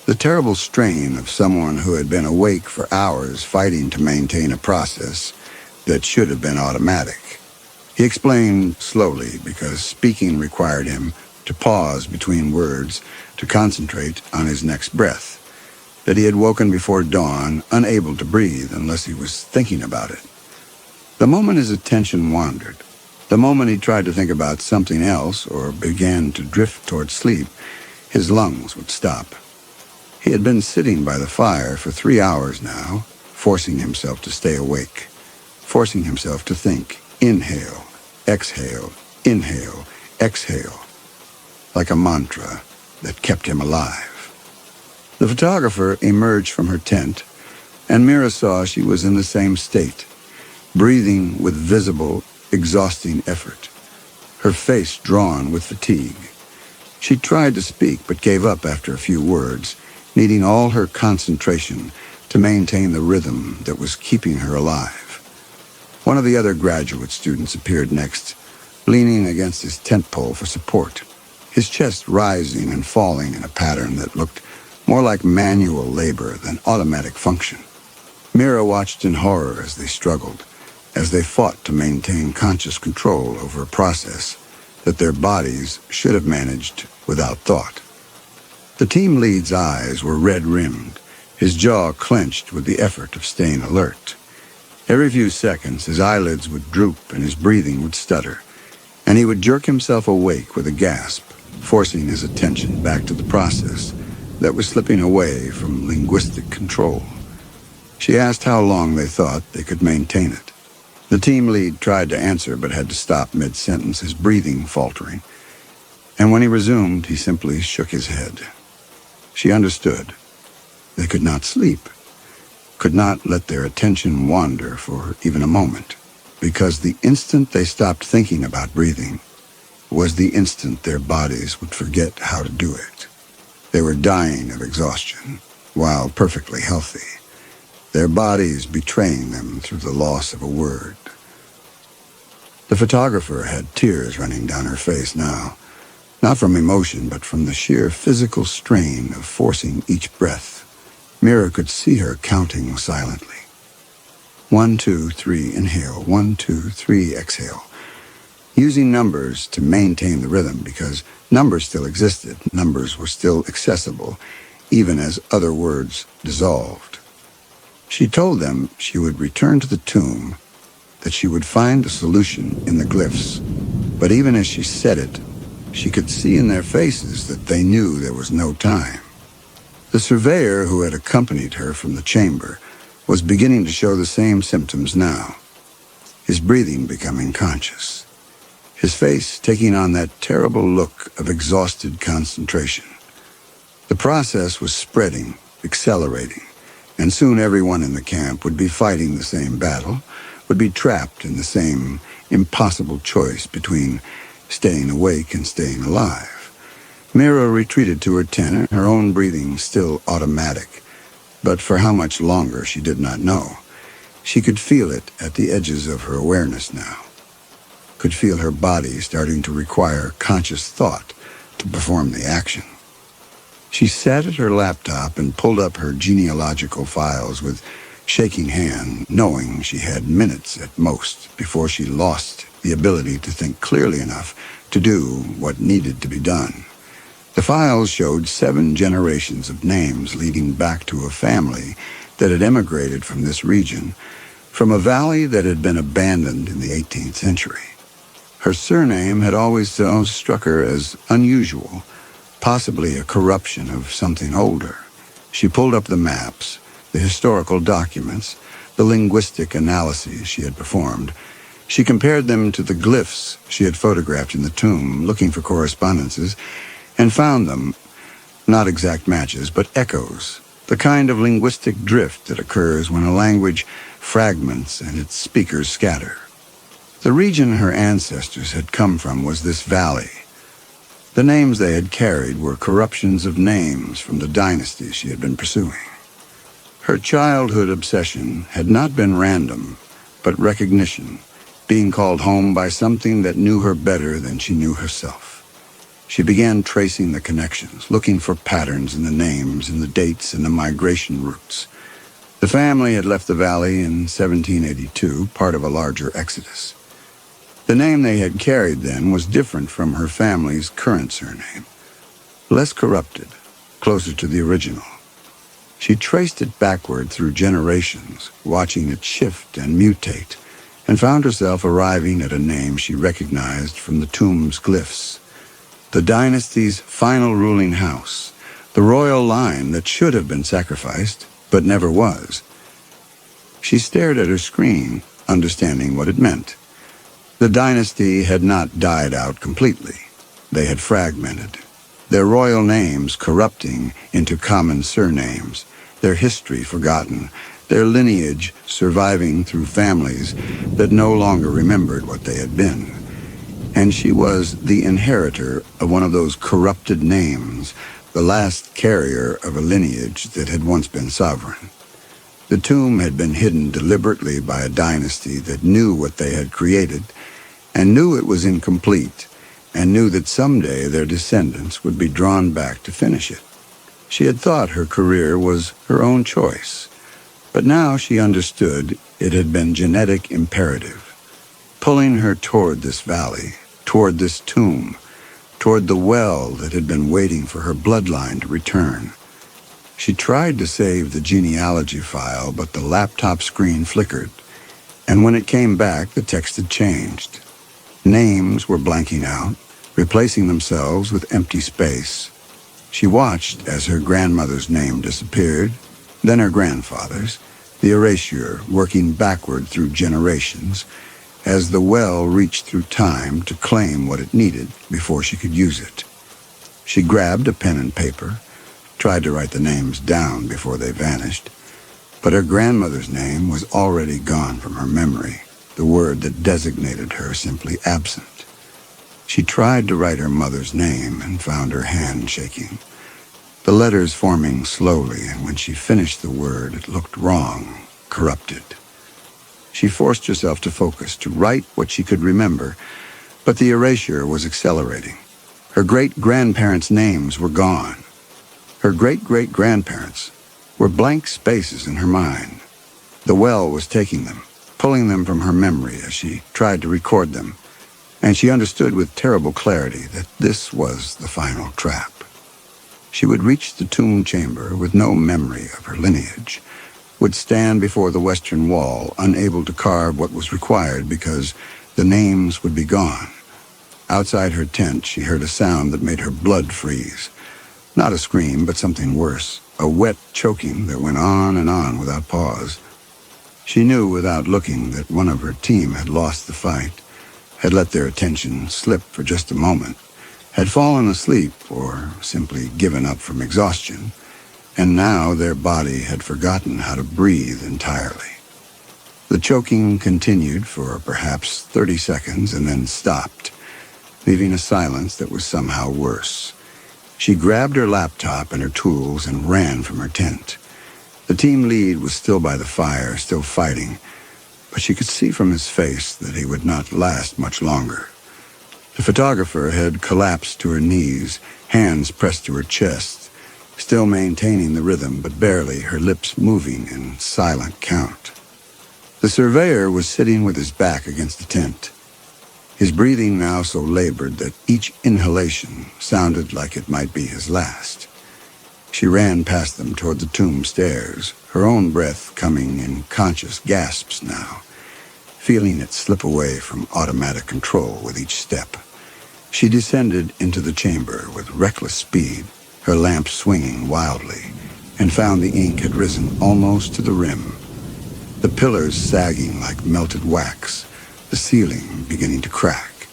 the terrible strain of someone who had been awake for hours fighting to maintain a process that should have been automatic. He explained slowly, because speaking required him to pause between words to concentrate on his next breath, that he had woken before dawn, unable to breathe unless he was thinking about it. The moment his attention wandered, the moment he tried to think about something else or began to drift toward sleep, his lungs would stop. He had been sitting by the fire for 3 hours now, forcing himself to stay awake, forcing himself to think, inhale, exhale, like a mantra that kept him alive. The photographer emerged from her tent, and Mira saw she was in the same state, breathing with visible, exhausting effort, her face drawn with fatigue. She tried to speak but gave up after a few words, needing all her concentration to maintain the rhythm that was keeping her alive. One of the other graduate students appeared next, leaning against his tent pole for support, his chest rising and falling in a pattern that looked more like manual labor than automatic function. Mira watched in horror as they struggled, as they fought to maintain conscious control over a process that their bodies should have managed without thought. The team lead's eyes were red-rimmed, His jaw clenched with the effort of staying alert. Every few seconds, his eyelids would droop and his breathing would stutter, and he would jerk himself awake with a gasp, forcing his attention back to the process that was slipping away from linguistic control. She asked how long they thought they could maintain it. The team lead tried to answer but had to stop mid-sentence, his breathing faltering. And when he resumed, he simply shook his head. She understood. They could not sleep, could not let their attention wander for even a moment, because the instant they stopped thinking about breathing was the instant their bodies would forget how to do it. They were dying of exhaustion, while perfectly healthy, their bodies betraying them through the loss of a word. The photographer had tears running down her face now, not from emotion, but from the sheer physical strain of forcing each breath. Mira could see her counting silently. 1, 2, 3, inhale. 1, 2, 3, exhale. Using numbers to maintain the rhythm, because numbers still existed. Numbers were still accessible, even as other words dissolved. She told them she would return to the tomb, that she would find a solution in the glyphs. But even as she said it, she could see in their faces that they knew there was no time. The surveyor who had accompanied her from the chamber was beginning to show the same symptoms now, his breathing becoming conscious, his face taking on that terrible look of exhausted concentration. The process was spreading, accelerating, and soon everyone in the camp would be fighting the same battle, would be trapped in the same impossible choice between staying awake and staying alive. Mira retreated to her tent, her own breathing still automatic, but for how much longer she did not know. She could feel it at the edges of her awareness now, could feel her body starting to require conscious thought to perform the action. She sat at her laptop and pulled up her genealogical files with shaking hand, knowing she had minutes at most before she lost the ability to think clearly enough to do what needed to be done. The files showed 7 generations of names leading back to a family that had emigrated from this region, from a valley that had been abandoned in the 18th century. Her surname had always struck her as unusual, possibly a corruption of something older. She pulled up the maps, the historical documents, the linguistic analyses she had performed. She compared them to the glyphs she had photographed in the tomb, looking for correspondences, and found them, not exact matches, but echoes, the kind of linguistic drift that occurs when a language fragments and its speakers scatter. The region her ancestors had come from was this valley. The names they had carried were corruptions of names from the dynasties she had been pursuing. Her childhood obsession had not been random, but recognition, being called home by something that knew her better than she knew herself. She began tracing the connections, looking for patterns in the names, in the dates, and the migration routes. The family had left the valley in 1782, part of a larger exodus. The name they had carried then was different from her family's current surname, less corrupted, closer to the original. She traced it backward through generations, watching it shift and mutate, and found herself arriving at a name she recognized from the tomb's glyphs. The dynasty's final ruling house, the royal line that should have been sacrificed, but never was. She stared at her screen, understanding what it meant. The dynasty had not died out completely. They had fragmented, their royal names corrupting into common surnames, their history forgotten, their lineage surviving through families that no longer remembered what they had been. And she was the inheritor of one of those corrupted names, the last carrier of a lineage that had once been sovereign. The tomb had been hidden deliberately by a dynasty that knew what they had created, and knew it was incomplete, and knew that someday their descendants would be drawn back to finish it. She had thought her career was her own choice, but now she understood it had been genetic imperative, pulling her toward this valley, toward this tomb, toward the well that had been waiting for her bloodline to return. She tried to save the genealogy file, but the laptop screen flickered, and when it came back, the text had changed. Names were blanking out, replacing themselves with empty space. She watched as her grandmother's name disappeared, then her grandfather's, the erasure working backward through generations, as the well reached through time to claim what it needed before she could use it. She grabbed a pen and paper, tried to write the names down before they vanished, but her grandmother's name was already gone from her memory, the word that designated her simply absent. She tried to write her mother's name and found her hand shaking, the letters forming slowly, and when she finished the word, it looked wrong, corrupted. She forced herself to focus, to write what she could remember, but the erasure was accelerating. Her great-grandparents' names were gone. Her great-great-grandparents were blank spaces in her mind. The well was taking them, pulling them from her memory as she tried to record them, and she understood with terrible clarity that this was the final trap. She would reach the tomb chamber with no memory of her lineage, would stand before the western wall, unable to carve what was required because the names would be gone. Outside her tent, she heard a sound that made her blood freeze. Not a scream, but something worse, a wet choking that went on and on without pause. She knew without looking that one of her team had lost the fight, had let their attention slip for just a moment, had fallen asleep or simply given up from exhaustion, and now their body had forgotten how to breathe entirely. The choking continued for perhaps 30 seconds and then stopped, leaving a silence that was somehow worse. She grabbed her laptop and her tools and ran from her tent. The team lead was still by the fire, still fighting, but she could see from his face that he would not last much longer. The photographer had collapsed to her knees, hands pressed to her chest, still maintaining the rhythm, but barely, her lips moving in silent count. The surveyor was sitting with his back against the tent, his breathing now so labored that each inhalation sounded like it might be his last. She ran past them toward the tomb stairs, her own breath coming in conscious gasps now, feeling it slip away from automatic control with each step. She descended into the chamber with reckless speed, her lamp swinging wildly, and found the ink had risen almost to the rim, the pillars sagging like melted wax, the ceiling beginning to crack.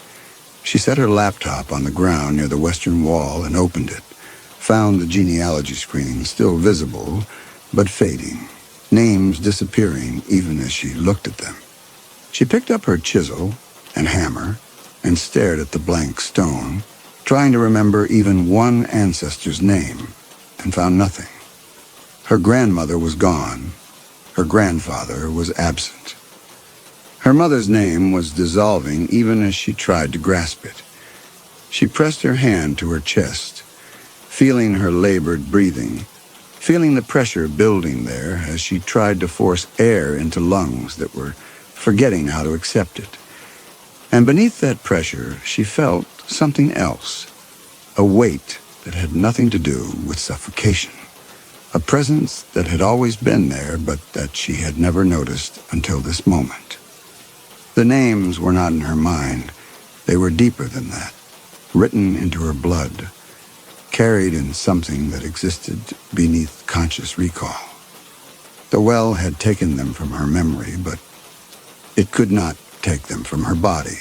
She set her laptop on the ground near the western wall and opened it, found the genealogy screen still visible, but fading, names disappearing even as she looked at them. She picked up her chisel and hammer and stared at the blank stone, trying to remember even one ancestor's name, and found nothing. Her grandmother was gone. Her grandfather was absent. Her mother's name was dissolving even as she tried to grasp it. She pressed her hand to her chest, feeling her labored breathing, feeling the pressure building there as she tried to force air into lungs that were forgetting how to accept it. And beneath that pressure, she felt something else, a weight that had nothing to do with suffocation, a presence that had always been there but that she had never noticed until this moment. The names were not in her mind. They were deeper than that, written into her blood, carried in something that existed beneath conscious recall. The well had taken them from her memory, but it could not take them from her body,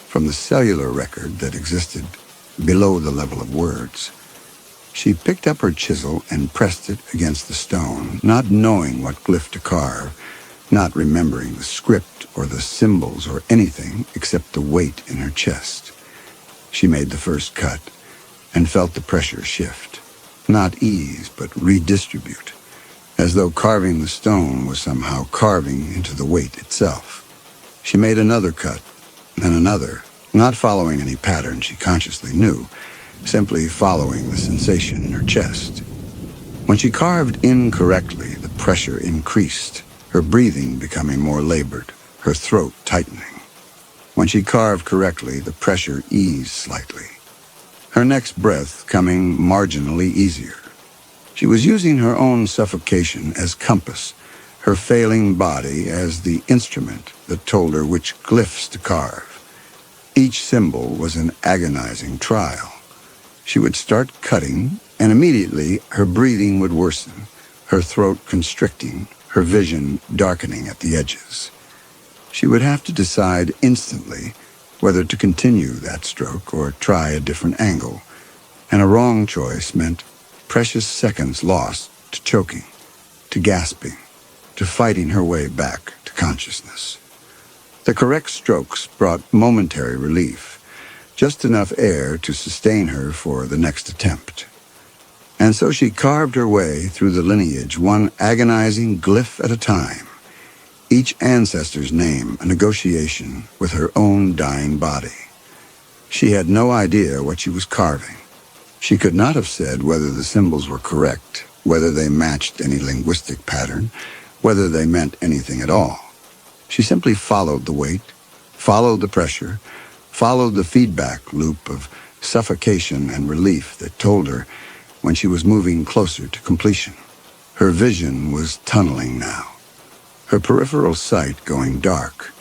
from the cellular record that existed below the level of words. She picked up her chisel and pressed it against the stone, not knowing what glyph to carve, not remembering the script or the symbols or anything except the weight in her chest. She made the first cut and felt the pressure shift, not ease but redistribute, as though carving the stone was somehow carving into the weight itself. She made another cut, then another, not following any pattern she consciously knew, simply following the sensation in her chest. When she carved incorrectly, the pressure increased, her breathing becoming more labored, her throat tightening. When she carved correctly, the pressure eased slightly, her next breath coming marginally easier. She was using her own suffocation as compass, her failing body as the instrument that told her which glyphs to carve. Each symbol was an agonizing trial. She would start cutting, and immediately her breathing would worsen, her throat constricting, her vision darkening at the edges. She would have to decide instantly whether to continue that stroke or try a different angle, and a wrong choice meant precious seconds lost to choking, to gasping, to fighting her way back to consciousness. The correct strokes brought momentary relief, just enough air to sustain her for the next attempt. And so she carved her way through the lineage, one agonizing glyph at a time, each ancestor's name a negotiation with her own dying body. She had no idea what she was carving. She could not have said whether the symbols were correct, whether they matched any linguistic pattern, whether they meant anything at all. She simply followed the weight, followed the pressure, followed the feedback loop of suffocation and relief that told her when she was moving closer to completion. Her vision was tunneling now, her peripheral sight going dark,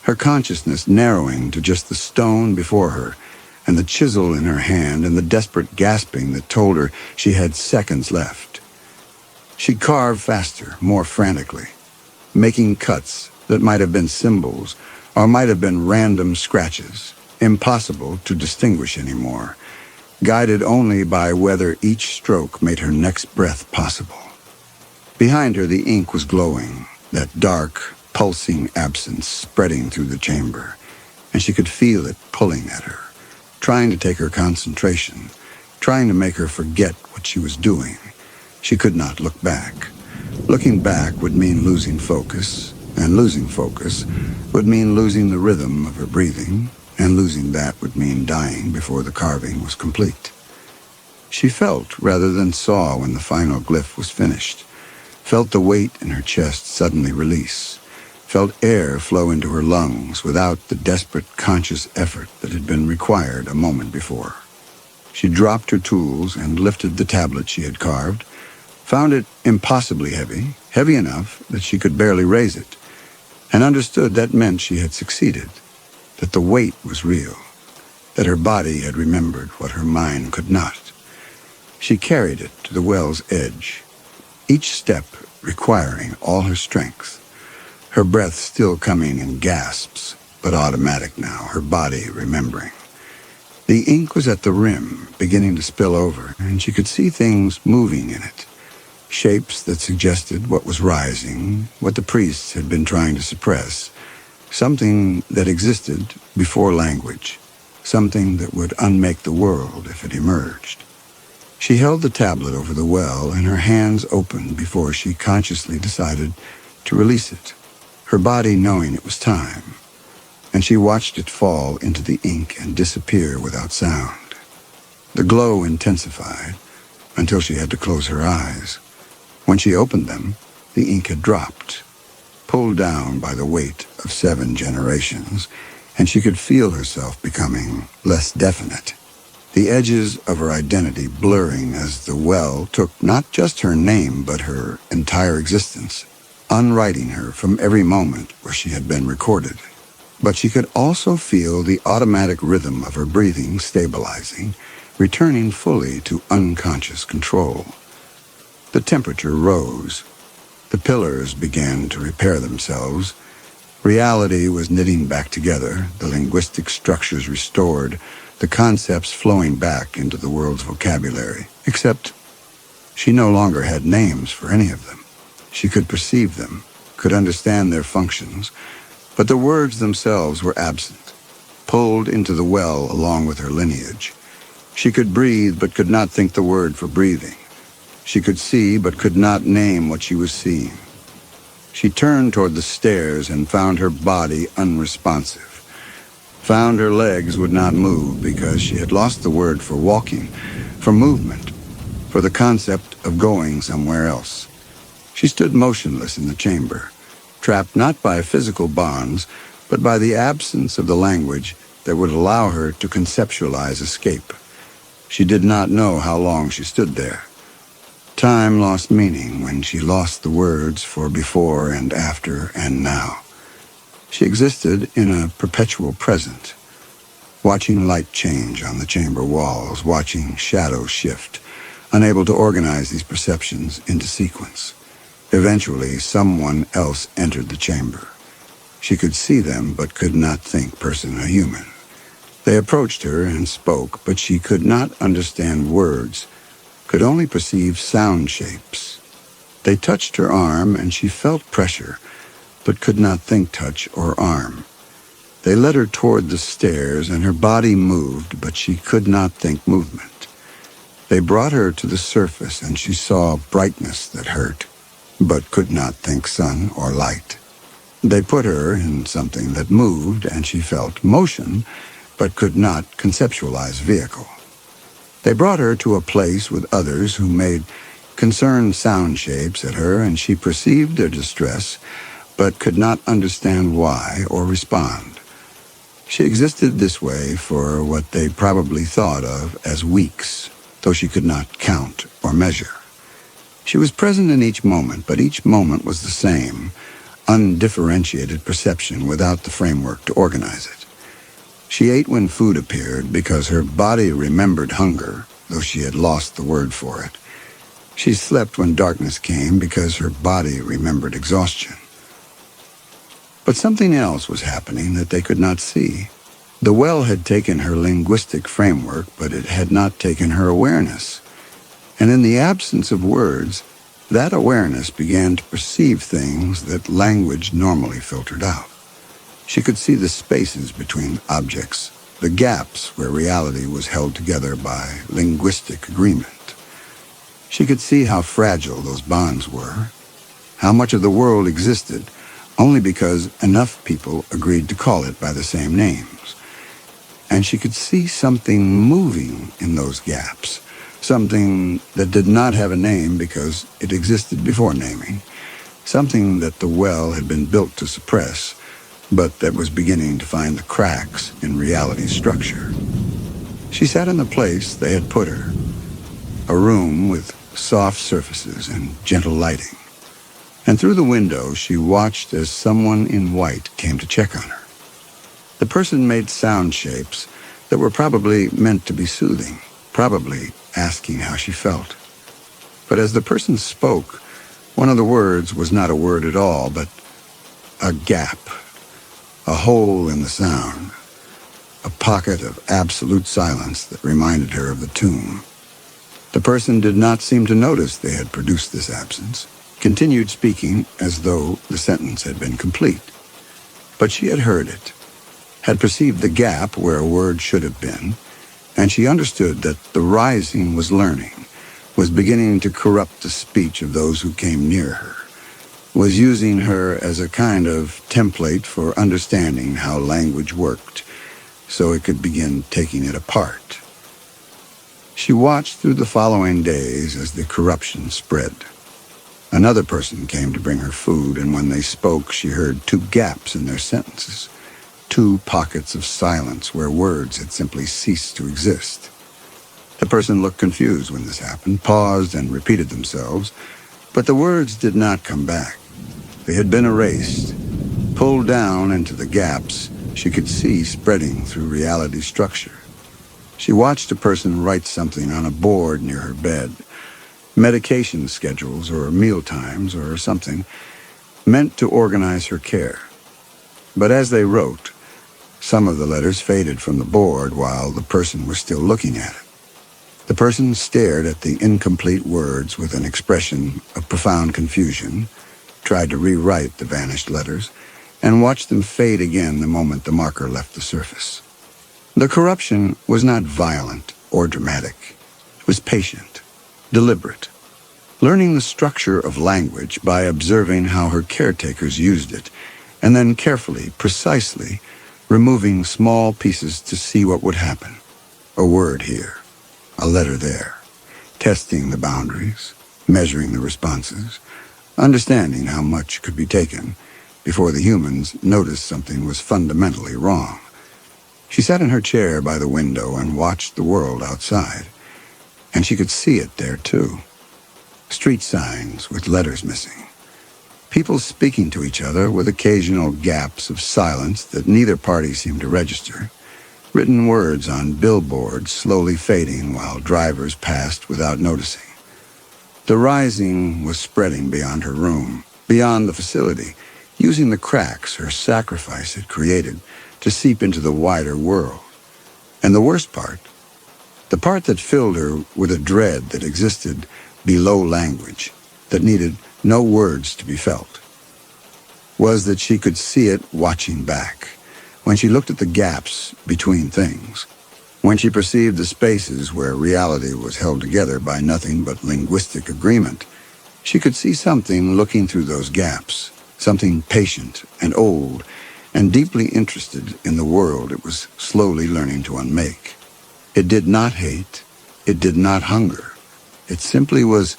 her consciousness narrowing to just the stone before her and the chisel in her hand and the desperate gasping that told her she had seconds left. She carved faster, more frantically, making cuts that might have been symbols or might have been random scratches, impossible to distinguish anymore, guided only by whether each stroke made her next breath possible. Behind her, the ink was glowing, that dark, pulsing absence spreading through the chamber, and she could feel it pulling at her, trying to take her concentration, trying to make her forget what she was doing. She could not look back. Looking back would mean losing focus, and losing focus would mean losing the rhythm of her breathing, and losing that would mean dying before the carving was complete. She felt rather than saw when the final glyph was finished, felt the weight in her chest suddenly release, felt air flow into her lungs without the desperate conscious effort that had been required a moment before. She dropped her tools and lifted the tablet she had carved, found it impossibly heavy, heavy enough that she could barely raise it, and understood that meant she had succeeded, that the weight was real, that her body had remembered what her mind could not. She carried it to the well's edge, each step requiring all her strength, her breath still coming in gasps, but automatic now, her body remembering. The ink was at the rim, beginning to spill over, and she could see things moving in it, shapes that suggested what was rising, what the priests had been trying to suppress, something that existed before language, something that would unmake the world if it emerged. She held the tablet over the well, and her hands opened before she consciously decided to release it, her body knowing it was time, and she watched it fall into the ink and disappear without sound. The glow intensified until she had to close her eyes. When she opened them, the ink had dropped, pulled down by the weight of 7 generations, and she could feel herself becoming less definite, the edges of her identity blurring as the well took not just her name but her entire existence, unwriting her from every moment where she had been recorded. But she could also feel the automatic rhythm of her breathing stabilizing, returning fully to unconscious control. The temperature rose. The pillars began to repair themselves. Reality was knitting back together, the linguistic structures restored, the concepts flowing back into the world's vocabulary, except she no longer had names for any of them. She could perceive them, could understand their functions, but the words themselves were absent, pulled into the well along with her lineage. She could breathe but could not think the word for breathing. She could see but could not name what she was seeing. She turned toward the stairs and found her body unresponsive, found her legs would not move because she had lost the word for walking, for movement, for the concept of going somewhere else. She stood motionless in the chamber, trapped not by physical bonds, but by the absence of the language that would allow her to conceptualize escape. She did not know how long she stood there. Time lost meaning when she lost the words for before and after and now. She existed in a perpetual present, watching light change on the chamber walls, watching shadows shift, unable to organize these perceptions into sequence. Eventually, someone else entered the chamber. She could see them, but could not think person or human. They approached her and spoke, but she could not understand words, could only perceive sound shapes. They touched her arm, and she felt pressure, but could not think touch or arm. They led her toward the stairs, and her body moved, but she could not think movement. They brought her to the surface, and she saw brightness that hurt, but could not think sun or light. They put her in something that moved, and she felt motion, but could not conceptualize vehicle. They brought her to a place with others who made concerned sound shapes at her, and she perceived their distress, but could not understand why or respond. She existed this way for what they probably thought of as weeks, though she could not count or measure. She was present in each moment, but each moment was the same, undifferentiated perception without the framework to organize it. She ate when food appeared because her body remembered hunger, though she had lost the word for it. She slept when darkness came because her body remembered exhaustion. But something else was happening that they could not see. The well had taken her linguistic framework, but it had not taken her awareness. And in the absence of words, that awareness began to perceive things that language normally filtered out. She could see the spaces between objects, the gaps where reality was held together by linguistic agreement. She could see how fragile those bonds were, how much of the world existed only because enough people agreed to call it by the same names. And she could see something moving in those gaps, something that did not have a name because it existed before naming, something that the well had been built to suppress, but that was beginning to find the cracks in reality's structure. She sat in the place they had put her, a room with soft surfaces and gentle lighting. And through the window, she watched as someone in white came to check on her. The person made sound shapes that were probably meant to be soothing, probably asking how she felt. But as the person spoke, one of the words was not a word at all, but a gap, a hole in the sound, a pocket of absolute silence that reminded her of the tomb. The person did not seem to notice they had produced this absence, continued speaking as though the sentence had been complete. But she had heard it, had perceived the gap where a word should have been, and she understood that the rising was learning, was beginning to corrupt the speech of those who came near her, was using her as a kind of template for understanding how language worked, so it could begin taking it apart. She watched through the following days as the corruption spread. Another person came to bring her food, and when they spoke, she heard two gaps in their sentences, two pockets of silence where words had simply ceased to exist. The person looked confused when this happened, paused and repeated themselves, but the words did not come back. They had been erased, pulled down into the gaps she could see spreading through reality's structure. She watched a person write something on a board near her bed, medication schedules or meal times or something, meant to organize her care. But as they wrote, some of the letters faded from the board while the person was still looking at it. The person stared at the incomplete words with an expression of profound confusion, tried to rewrite the vanished letters, and watched them fade again the moment the marker left the surface. The corruption was not violent or dramatic. It was patient, deliberate, learning the structure of language by observing how her caretakers used it, and then carefully, precisely, removing small pieces to see what would happen. A word here, a letter there, testing the boundaries, measuring the responses, understanding how much could be taken before the humans noticed something was fundamentally wrong. She sat in her chair by the window and watched the world outside, and she could see it there too. Street signs with letters missing. People speaking to each other with occasional gaps of silence that neither party seemed to register. Written words on billboards slowly fading while drivers passed without noticing. The rising was spreading beyond her room, beyond the facility, using the cracks her sacrifice had created to seep into the wider world. And the worst part, the part that filled her with a dread that existed below language, that needed no words to be felt, was that she could see it watching back. When she looked at the gaps between things, when she perceived the spaces where reality was held together by nothing but linguistic agreement, she could see something looking through those gaps, something patient and old and deeply interested in the world it was slowly learning to unmake. It did not hate, it did not hunger. It simply was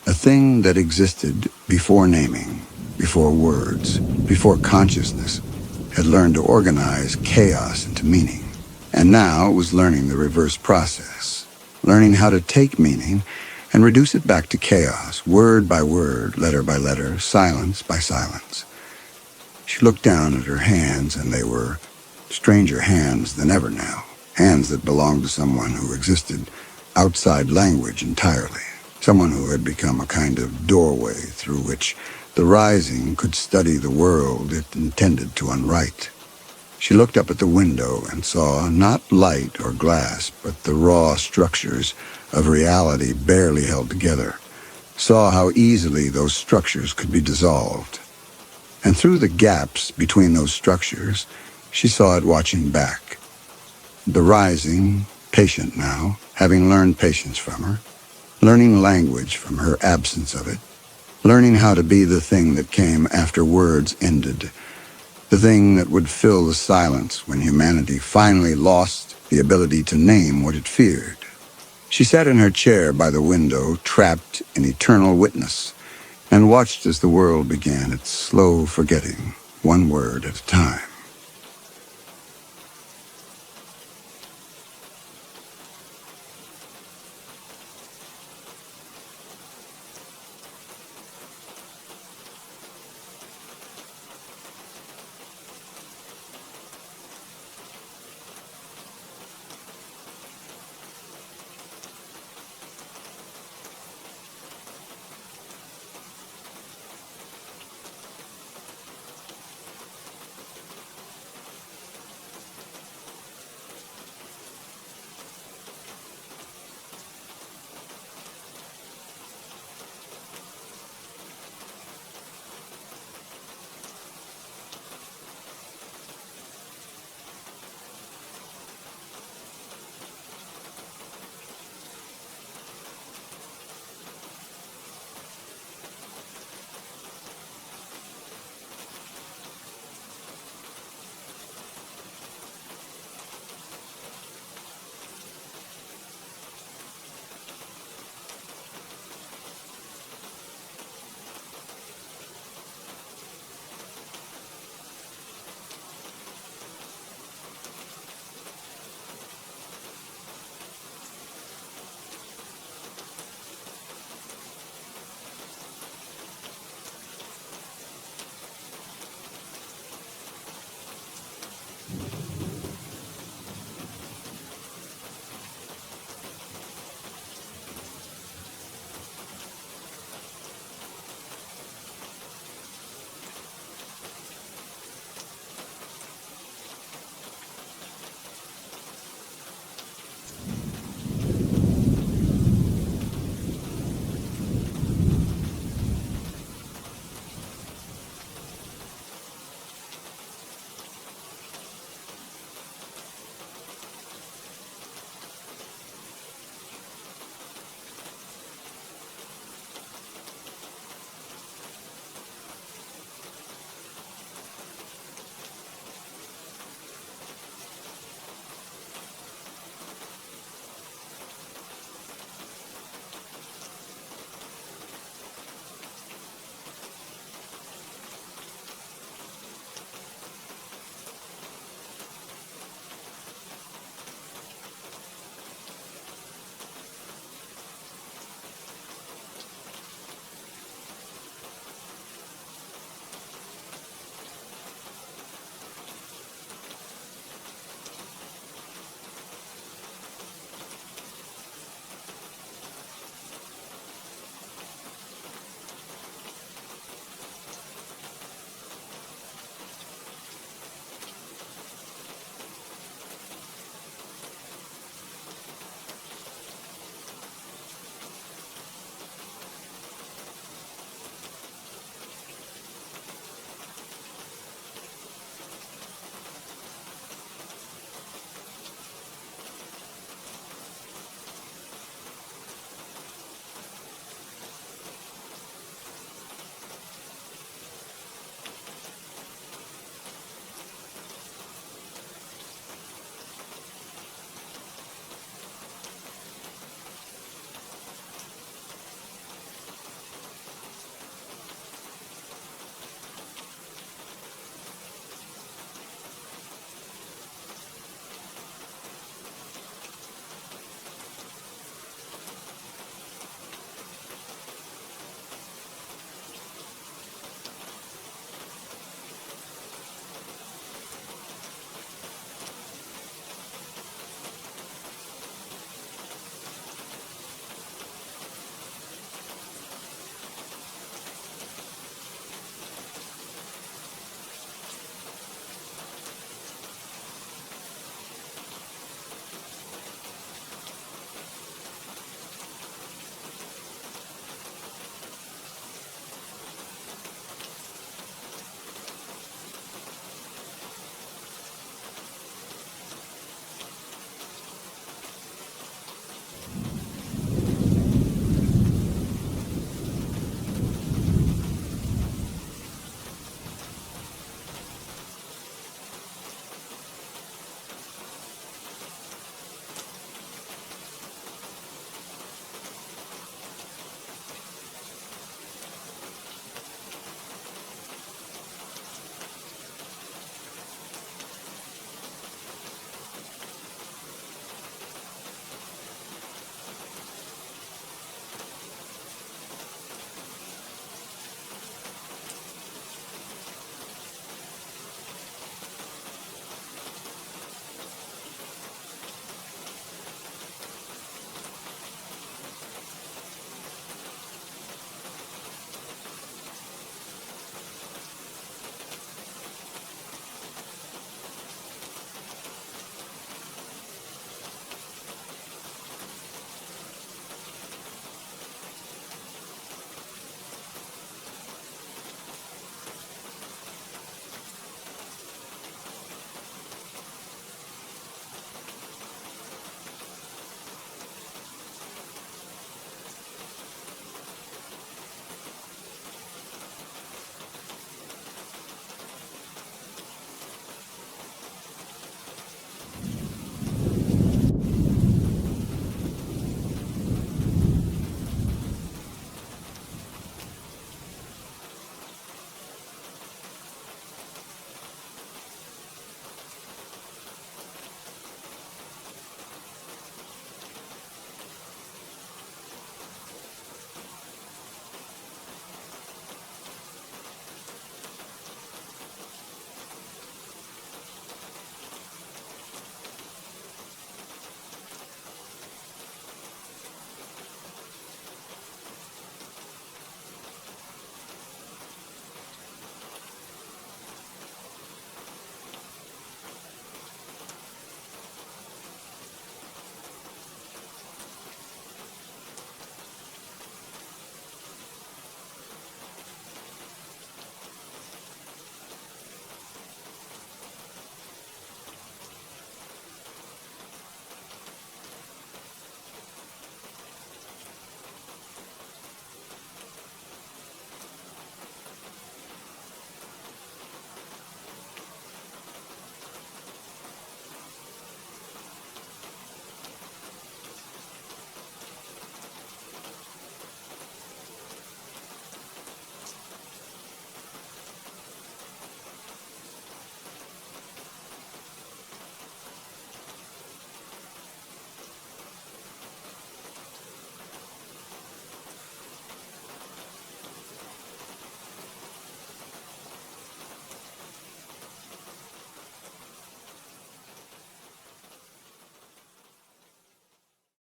a thing that existed before naming, before words, before consciousness had learned to organize chaos into meaning. And now it was learning the reverse process, learning how to take meaning and reduce it back to chaos, word by word, letter by letter, silence by silence. She looked down at her hands, and they were stranger hands than ever now, hands that belonged to someone who existed outside language entirely, someone who had become a kind of doorway through which the rising could study the world it intended to unwrite. She looked up at the window and saw not light or glass, but the raw structures of reality barely held together, saw how easily those structures could be dissolved. And through the gaps between those structures, she saw it watching back. The rising, patient now, having learned patience from her, learning language from her absence of it, learning how to be the thing that came after words ended, the thing that would fill the silence when humanity finally lost the ability to name what it feared. She sat in her chair by the window, trapped in eternal witness, and watched as the world began its slow forgetting, one word at a time.